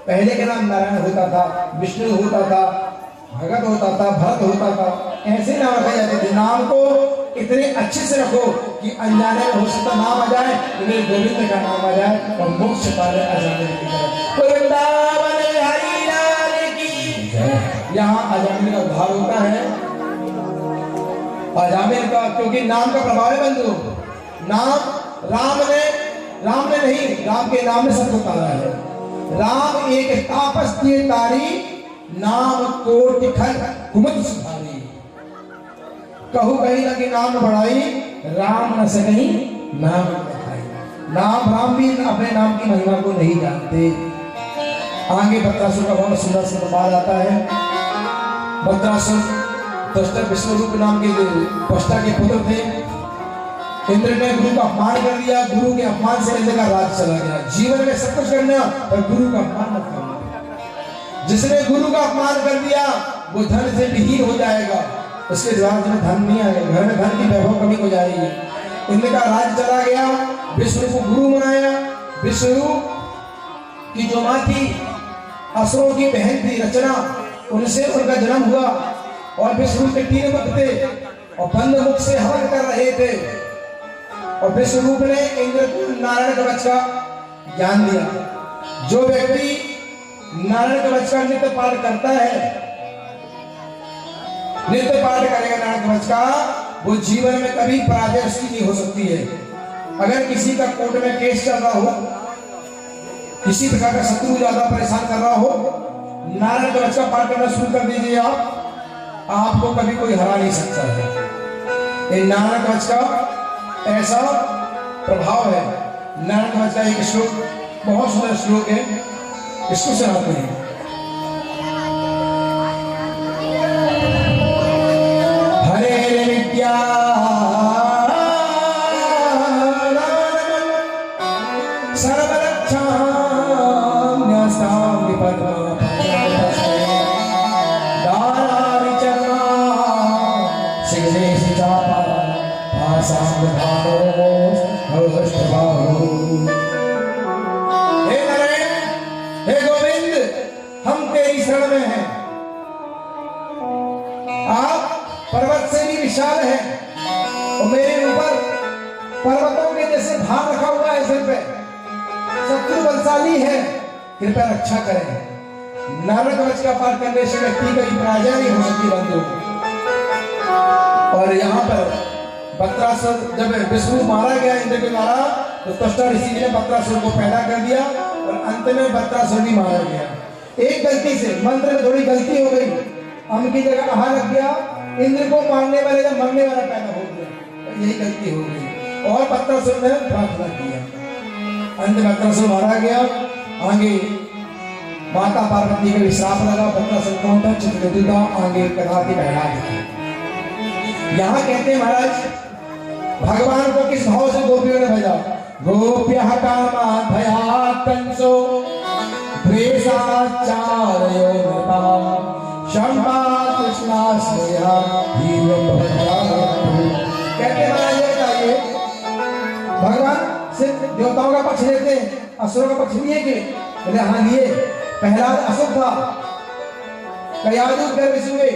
पहले के नाम नारायण होता था, विष्णु होता था, भगत होता था, भरत होता था, ऐसे नाम रखे जाते थे। नाम को इतने अच्छे से रखो कि अनजाने में हो सकता नाम आ जाए, मेरे गोविंद का नाम आ जाए और मोक्ष पाले अजामिल की तरह। वृंदावन हरि लाल की जय। यहाँ अजामिल का उद्धार होता है, अजामिल का, क्योंकि नाम का प्रभाव है बंधु। नाम राम ने नहीं, राम के नाम में सबको तारा है। राम एक तापस दिए तारी, नाम कोटि खल कुमत सुधारी। कहू कहीं लगी नाम बढ़ाई, राम न सही नाम बढ़ाई। नाम राम भी अपने नाम की महिमा को नहीं जानते। आगे बत्तासुर का बहुत सुंदर संवाद आता है। बत्तासुर दृष्टा विष्णु रूप नाम के जो त्वष्टा के पुत्र थे, इंद्र ने गुरु का अपमान कर दिया। गुरु के अपमान से इंद्र का राज चला गया। जीवन में सब कुछ करना पर गुरु का अपमान मत करना। जिसने गुरु का अपमान कर दिया वो धन से विहीन हो जाएगा, उसके द्वार में धन नहीं आएगा, घर में धन की वैभव कमी हो जाएगी। इंद्र का राज चला गया। विष्णु को गुरु बनाया। विष्णु की जो माँ थी, असुरों की बहन थी रचना, उनसे उनका जन्म हुआ। और विष्णु के 3 मुख थे और बंद मुख से हवन कर रहे थे। और विष्णु रूप ने इंद्र को नारायण कवच का ज्ञान दिया। जो व्यक्ति नारायण कवच का नित्य पाठ करता है, नित्य पाठ करेगा नारायण कवच का, वो जीवन में कभी पराजय उसकी नहीं हो सकती है। अगर किसी का कोर्ट में केस चल रहा हो, किसी प्रकार का शत्रु ज्यादा परेशान कर रहा हो, नारायण कवच का पाठ करना शुरू कर दीजिए आपको कभी कोई हरा नहीं सकता है। ये नारायण कवच का ऐसा प्रभाव है। नारायण कवच का एक श्लोक, बहुत सुंदर श्लोक है, इसको सुनाते हैं। हरे विद्या सर्वरक्षां न्यस्तां विपदं हे नारायण, हे गोविंद, हम तेरी शरण में हैं। आप पर्वत से भी विशाल हैं और मेरे ऊपर पर्वतों के जैसे भार रखा हुआ है सिर पे। शत्रु बलशाली है, कृपया रक्षा करें। नारायण कवच का पाठ करने से व्यक्ति की पराजय नहीं हो सकती बंधु। और यहाँ पर बत्तासुर, जब विष्णु मारा गया, इंद्र के मारा, तो त्वष्टा ऋषि ने बत्तासुर को पैदा कर दिया और अंत में बत्तासुर भी मारा गया। एक गलती से मंत्र में थोड़ी गलती हो गई, अम की जगह आहा लग गया। इंद्र को मारने वाले जब मरने वाला पैदा हो गया, यही गलती हो गई और बत्तासुर ने प्रार्थना किया। अंत में बत्तासुर मारा गया। आगे माता पार्वती का श्राप लगा। बत्तासुर कौन था? चित्रकेतु का। आगे कथा की बहना थी। यहाँ कहते हैं महाराज, भगवान को किस भाव से गोपियों ने भेजा? गोप्यः कामान् भयात् कंसो द्वेषाच्चारयो नृपा शम्भा कृष्णाश्रया धीरं भवताम्। कहते महाराज ये बताइए, भगवान सिर्फ देवताओं का पक्ष लेते हैं, असुरों का पक्ष लिए के? बोले हाँ लिए। पहला असुर था, कयादू गर्भ से हुए।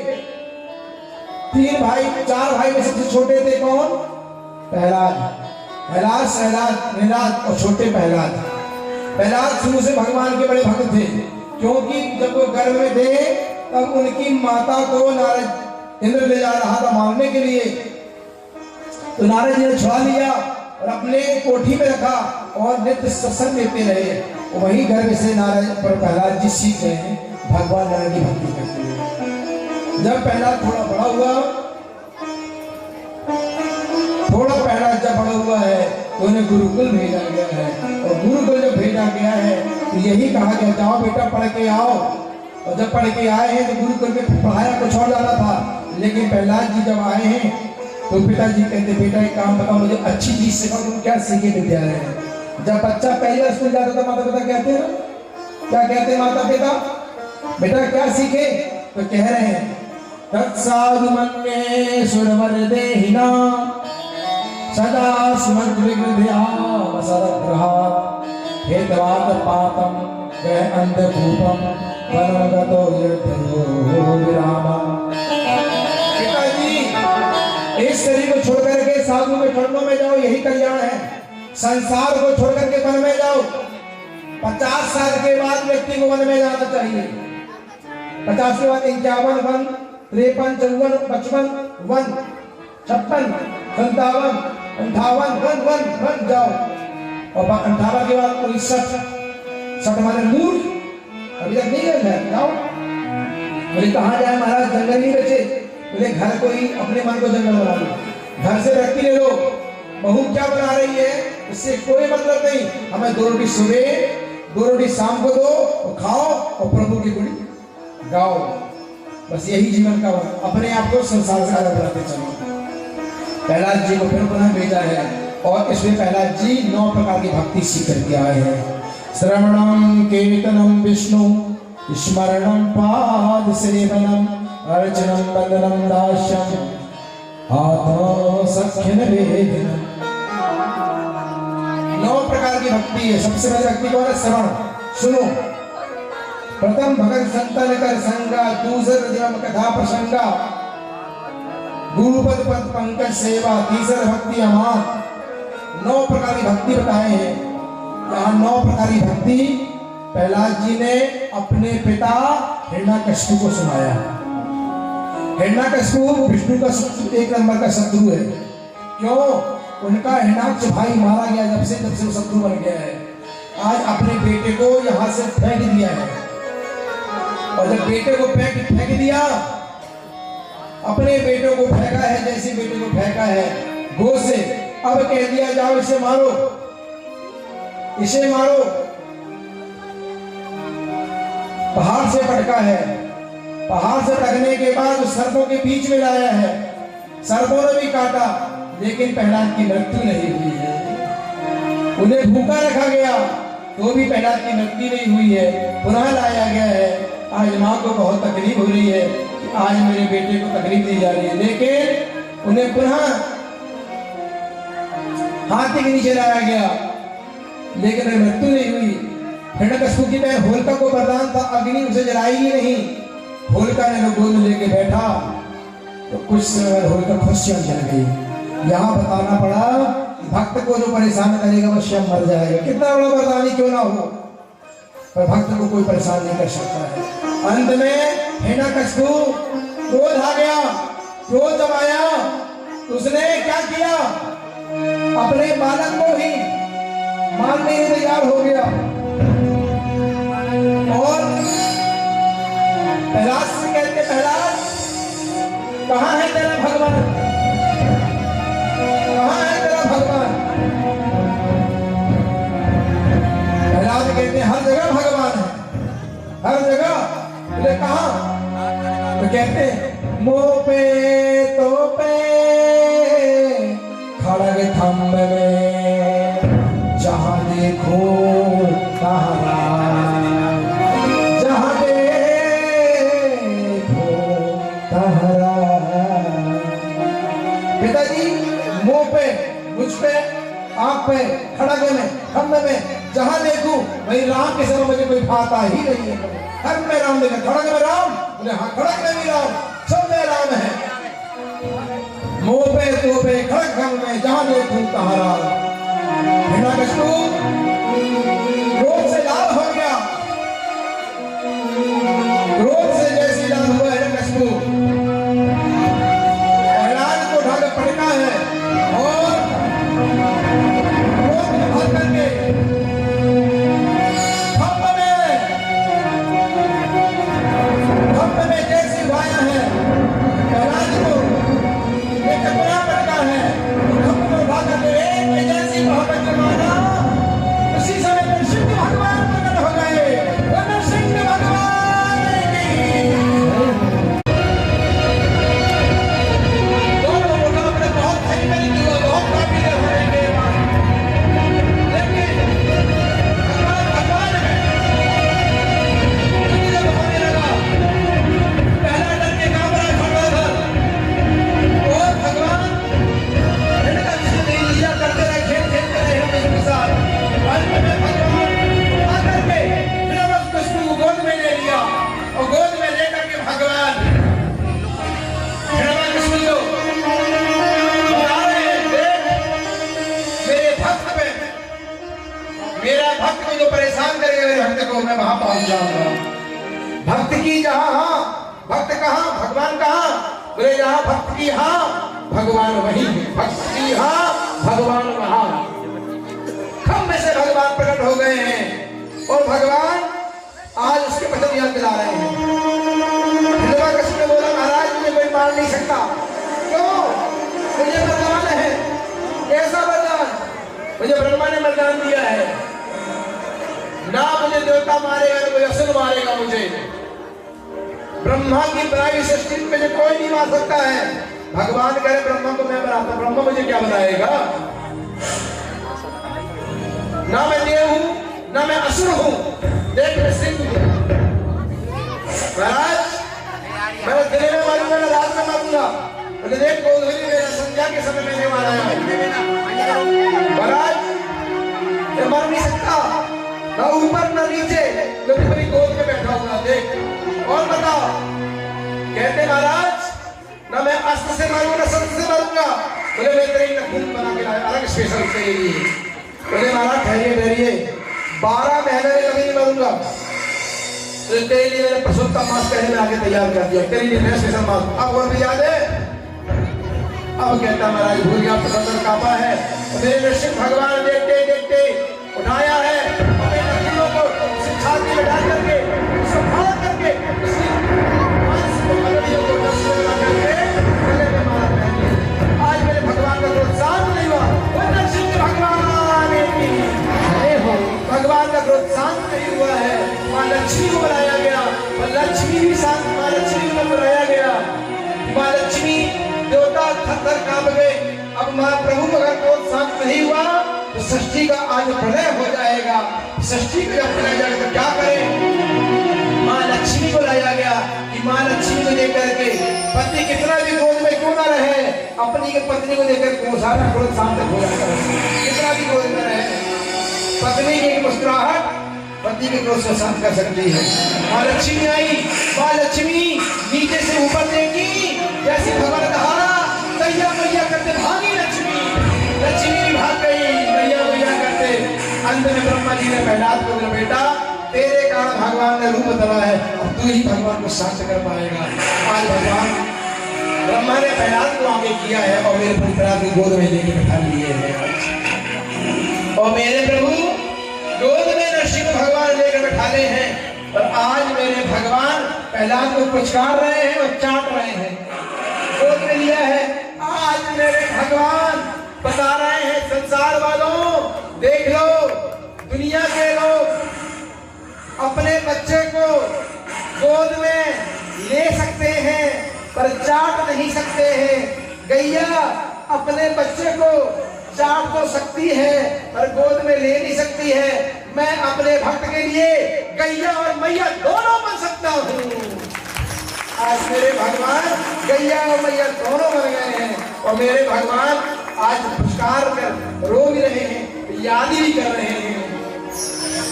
3 भाई, 4 भाई में सबसे छोटे थे कौन? प्रहलाद, प्रहलाद और छोटे प्रहलाद। प्रहलाद शुरू से भगवान के बड़े भक्त थे, क्योंकि जब वो गर्भ में थे तब उनकी माता को नारद इंद्र ले जा रहा था मारने के लिए। तो नारद जी ने छुड़ा लिया और अपने कोठी में रखा और नित्य सत्संग देते रहे। वही गर्भ से नारद पर प्रहलाद जी सीख रहे हैं भगवान नारायण की भक्ति करते हुए। जब प्रहलाद थोड़ा बड़ा हुआ, जब बड़ा हुआ है तो उन्हें गुरुकुल भेजा गया है। और गुरुकुल जब भेजा गया है तो यही कहा गया, जाओ बेटा पढ़ के आओ। और जब पढ़ के आए हैं तो गुरुकुल में पढ़ाया कुछ और जाना था, लेकिन प्रहलाद जी जब आए हैं तो पिताजी कहते, बेटा एक काम बताओ, मुझे अच्छी चीज सिखाओ, तुम क्या सीखे विद्यालय में? जब बच्चा पहली बार स्कूल जाता था, माता पिता कहते हैं ना, क्या कहते हैं माता पिता? बेटा क्या सीखे? तो कह रहे हैं तत्साधु मन्ये सुरवरदेहिना सदा स्मद्विग्रहात् हेतवाद पापम गए अंधकूपम वनगतो यज्ञो विरामम। पिताजी इस शरीर को छोड़ करके साधु के चरणों में जाओ, यही कल्याण है। संसार को छोड़ करके वन में जाओ। 50 साल के बाद व्यक्ति को वन में जाना चाहिए। 50 के बाद 51 वन, 53, 54, 55 वन, 56, 57, 58 वन जाओ। और 58 के बाद 60 माने मूर्ख, अभी तक नहीं गए जाओ। बोले कहाँ जाए महाराज, जंगल नहीं बचे। बोले घर को ही, अपने मन को जंगल बना लो। घर से व्यक्ति ले लो, बहू क्या बना रही है इससे कोई मतलब नहीं। हमें 2 रोटी सुबह 2 रोटी शाम को दो, और खाओ और प्रभु की गुणी गाओ। बस यही जीवन का अपने आप को संसार से अलग बनाते चलो। प्रहलाद जी को फिर पुनः भेजा है और इसमें प्रहलाद जी 9 प्रकार की भक्ति सीख करके आए हैं। श्रवणम कीर्तनम विष्णु स्मरणम पाद सेवनम अर्चनम वंदनम दास्यम आत्मा सख्य निवेदनम। 9 प्रकार की भक्ति है। सबसे पहले भक्ति कौन है? श्रवण, सुनो। प्रथम भगत संतन कर संगा, दूसर जन्म कथा प्रसंगा, गुरुपद पद पंकज सेवा, तीसर भक्ति अमान। 9 प्रकार की भक्ति बताए हैं। यहाँ 9 प्रकार की भक्ति प्रहलाद जी ने अपने पिता हिरण्यकशिपु को सुनाया। हिरण्यकशिपु विष्णु का 1 नंबर का शत्रु है। क्यों? उनका हिरण्याक्ष भाई मारा गया जब से वो शत्रु बन गया है। आज अपने बेटे को यहाँ से फेंक दिया है, और जब बेटे को फेंक दिया, अपने बेटों को फेंका है, जैसे बेटे को फेंका है गो से, अब कह दिया जाओ इसे मारो, इसे मारो। पहाड़ से पटका है, पहाड़ से पटकने के बाद उस सर्पों के बीच में लाया है। सर्पों ने भी काटा, लेकिन प्रहलाद की मृत्यु नहीं हुई है। उन्हें भूखा रखा गया तो भी प्रहलाद की मृत्यु नहीं हुई है, पुनः लाया गया है। आज माँ को बहुत तकलीफ हो रही है कि आज मेरे बेटे को तकलीफ दी जा रही है, लेकिन उन्हें पुनः हाथी के नीचे लाया गया, लेकिन मृत्यु नहीं हुई। हिरण्यकशिपु की बहन होलिका को वरदान था, अग्नि उसे जलाई ही नहीं। होलिका ने गोद में लेके बैठा तो कुछ समय होलिका खुशियां जल गई। यहाँ बताना पड़ा भक्त को जो परेशान करेगा वो स्वयं मर जाएगा। कितना बड़ा वरदानी क्यों ना हो, पर भक्त को कोई परेशान नहीं कर सकता है। अंत में हिरण्यकशिपु क्रोध आ गया, क्रोध जब आया तो उसने क्या किया? अपने बालक को ही मारने के तैयार हो गया। और प्रहलाद से कहते, प्रहलाद कहाँ है तेरा भगवान, कहाँ है तेरा भगवान? प्रहलाद कहते हर जगह भगवान है, हर जगह। बोले कहाँ? तो कहते मुँह पे तो पे खड़ग थंब में, जहाँ देखो तारा, जहाँ देखो तारा। पिताजी मुंह पे, मुझ पे, आँख पे, खड़ग में, खंभ में, जहाँ देखूं वही राम के समय मुझे कोई भाता ही नहीं है। खंभ में राम देखा, खड़ग में राम, बोले हाँ खड़ग में भी राम, सब में राम है। मुंह पे तो पे खड़ग खंभ में, जहाँ देखूं तहाँ राम। हिरण्यकशिपु क्रोध से लाल हो गया। क्रोध से जैसी लाल हुआ हिरण्यकशिपु, प्रहलाद को उठाकर पटका है और क्रोध में भर करके खंभ में जैसी उठाया है प्रहलाद को, लेकर पुनः पटका है। खंभ में उठा करके एक में जैसी मोहब्बत माना, उसी समय पर भक्त की जहां हाँ, भक्त कहाँ, भगवान कहाँ? बोले जहां भक्त की हाँ, भगवान वहीं है। भक्त की हाँ, भगवान वहां। खम में से भगवान प्रकट हो गए हैं और भगवान आज उसके वचन याद दिला रहे हैं। हिरण्यकश्यप ने बोला महाराज मुझे कोई मार नहीं सकता। क्यों? मुझे वरदान है। कैसा वरदान? मुझे ब्रह्मा ने वरदान दिया है, ना मुझे देवता मारेगा ना कोई असुर मारेगा मुझे। ब्रह्मा की बनाई सृष्टि में मुझे कोई नहीं मार सकता है। भगवान कह रहे ब्रह्मा को मैं बनाता, ब्रह्मा मुझे क्या बनाएगा? ना मैं देव हूं ना मैं असुर हूं। देख मैं सिंह हूं। महाराज मैं दिन में मारूंगा ना रात में मारूंगा। बोले देख गोधूली मेरा संध्या के समय मैंने मारा है। महाराज मैं मर नहीं सकता, ना ऊपर ना नीचे, क्योंकि मेरी गोद में बैठा हुआ। देख और बताओ। कहते महाराज ना मैं अस्त्र से मारूंगा ना शस्त्र से मारूंगा। बोले मैं तेरे नखून बना के लाया अलग स्पेशल तेरे लिए। बोले महाराज ठहरिए 12 महीने में कभी नहीं मारूंगा। तो तेरे लिए मैंने पशु का मांस पहले में आके तैयार कर दिया, तेरे लिए मैं स्पेशल मांस। अब और भी याद है? अब कहता महाराज भूल गया, प्रसन्न कापा है। मेरे नृसिंह भगवान देखते देखते उठाया है और मेरे नखूनों को छाती में डाल करके संभाल करके आज मेरे भगवान का क्रोध शांत नहीं हुआ। भगवान का क्रोध शांत नहीं हुआ है। माँ लक्ष्मी को बुलाया गया और लक्ष्मी भी शांत, माँ लक्ष्मी को बुलाया गया। माँ लक्ष्मी देवता थर-थर कांप गए। अब माँ प्रभु अगर क्रोध शांत नहीं हुआ तो सृष्टि का आज प्रलय हो जाएगा। सृष्टि का जब प्रलय जाएगा तो क्या करें? माँ लक्ष्मी को लाया गया कि माँ लक्ष्मी को लेकर के पति कितना भी क्रोध में क्यों ना रहे, अपनी के पत्नी को लेकर सारा क्रोध शांत हो जाता है। कितना भी क्रोध में रहे, पत्नी की मुस्कुराहट पति के क्रोध को शांत कर सकती है। माँ लक्ष्मी आई। माँ लक्ष्मी नीचे से ऊपर देखी, जैसे भगवान धारा मैया मैया करते भागी लक्ष्मी। लक्ष्मी भी भाग गई मैया मैया करते। अंत में ब्रह्मा जी ने प्रहलाद को बोला बेटा तेरे कारण भगवान ने रूप बदला है, अब तू ही भगवान को शांत कर पाएगा। आज भगवान ब्रह्मा ने प्रहलाद को आगे किया है और मेरे प्रभु प्रहलाद की गोद में लेके बैठा लिए हैं। और मेरे प्रभु गोद में नरसिंह भगवान लेकर बैठा ले हैं और आज मेरे भगवान प्रहलाद को पुचकार रहे हैं और चाट रहे हैं। गोद में लिया है। आज मेरे भगवान बता रहे हैं संसार वालों, देख लो दुनिया के लोग अपने बच्चे को गोद में ले सकते हैं पर चाट नहीं सकते हैं। गैया अपने बच्चे को चाट तो सकती है पर गोद में ले नहीं सकती है। मैं अपने भक्त के लिए गैया और मैया दोनों बन सकता हूँ। आज मेरे भगवान गैया और मैया दोनों बन गए हैं और मेरे भगवान आज पुरस्कार कर रो भी रहे हैं, याद भी कर रहे हैं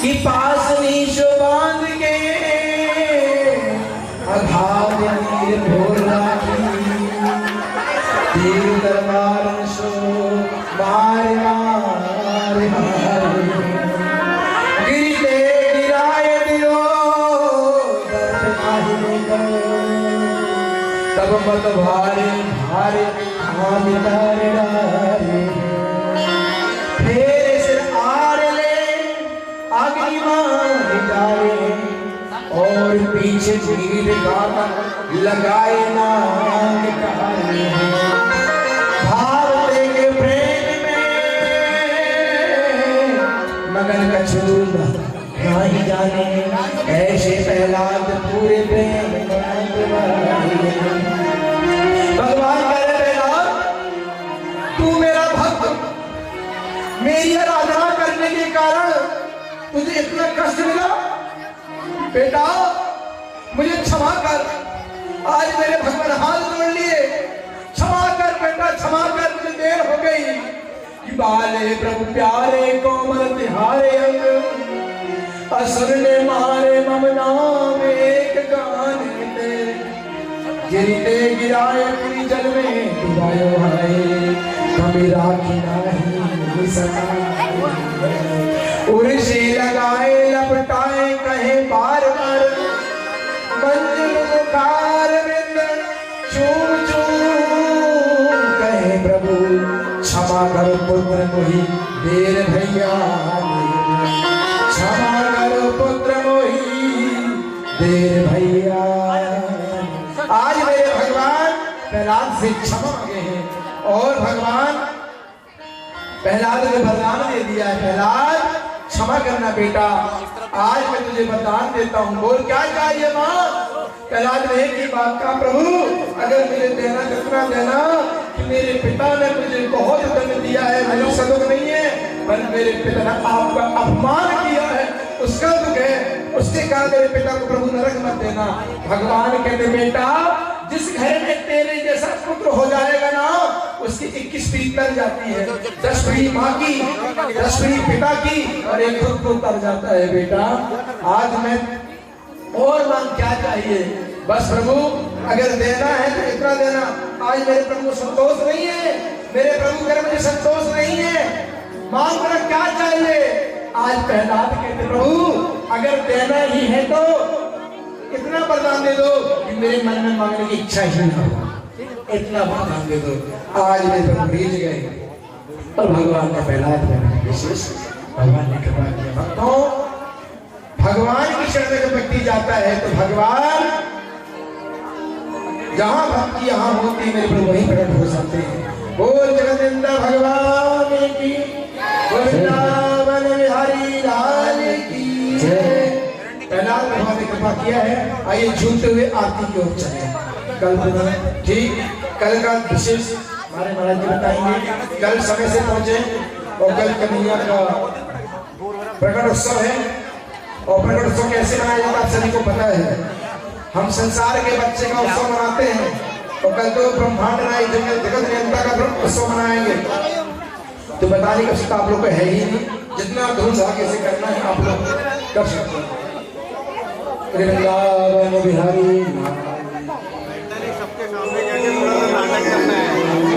कि पास नीच बांध के अघात नीर भोर राखी, तीर दरबार सो मारे मारे मारे, गिरते गिराए दिलो दर्द काहे करो, तब मत भारे भारे खान डारे डारे, फेरे सिर आर ले अग्नि मार डाले और पीछे भीड़ गाना लगाए नाग कहानी। भारत के प्रेम में मगन का चूल्हा नहीं जाने, ऐसे प्रहलाद पूरे प्रेम भगवान कह रहे प्रहलाद तू मेरा भक्त, मेरी आराधना करने के कारण तुझे इतना कष्ट मिला, बेटा मुझे क्षमा कर। आज मेरे भगवान हाथ जोड़ लिए, क्षमा कर बेटा क्षमा कर, मुझे देर हो गई। बाले प्रभु प्यारे कोमल तिहारे अंग, असुर ने मारे मम नाम एक गाने ते, गिरते गिराए पूरी जल में डुबायो है, कभी राखी नहीं सका, उर्सी लगाए लपटाए कहे बार बार, पुत्र मोही देर भैया, क्षमा करो पुत्र मोही देर भैया। आज मेरे भगवान प्रहलाद से क्षमा मांगे हैं और भगवान प्रहलाद ने वरदान दे दिया है, प्रहलाद क्षमा करना बेटा, आज मैं तुझे वरदान देता हूँ, बोल क्या चाहिए माँ। प्रहलाद ने की बात का प्रभु अगर मुझे देना कितना देना कि मेरे पिता ने मुझे बहुत दंड दिया है, मुझे सदुख नहीं है, पर मेरे पिता ने आपका अपमान किया है उसका दुख है, उसके कारण मेरे पिता को प्रभु नरक मत देना। भगवान कहते बेटा जिस घर में तेरे जैसा पुत्र हो जाएगा ना उसकी 21 पीढ़ी तर जाती है, 10 पीढ़ी माँ की, 10 पीढ़ी पिता की और एक खुद को तर जाता है बेटा। आज मैं और मांग क्या चाहिए, बस प्रभु अगर देना है तो इतना देना। आज मेरे प्रभु संतोष नहीं है, मेरे प्रभु कर मुझे संतोष नहीं है, मांग मेरा क्या चाहिए। आज प्रहलाद कहते प्रभु अगर देना ही है तो इतना वरदान दे दो कि मेरे मन में मांगने की इच्छा ही ना हो, इतना वरदान दे दो। आज मेरे प्रभु रीझ गए और भगवान ने प्रहलाद में विशेष भगवान ने कृपा किया। भक्तों भगवान की शरण में व्यक्ति जाता है तो भगवान जहां भक्ति यहां होती मेरे प्रभु वहीं प्रकट हो सकते हैं। बोल जगन्नाथ भगवान की, वृंदावन बिहारी लाल की जय। प्रहलाद भगवान ने कृपा किया है। आइए झूमते हुए आरती की ओर चले। कल ठीक कल का विशेष हमारे महाराज जी बताएंगे। कल समय से पहुंचे और कल कन्हैया का प्रकट उत्सव है और प्रकट उत्सव कैसे मनाया जाता है आप सभी को पता है। हम संसार के बच्चे का उत्सव मनाते हैं और कल तो ब्रह्मांड नायक जगत नियंता का उत्सव मनाएंगे। तो बताने का आवश्यकता आप लोग को है ही नहीं, जितना धूम धाके से करना है आप लोग कर सकते हैं। वृंदावन बिहारी सबके सामने जाके थोड़ा सा नाटक करना है।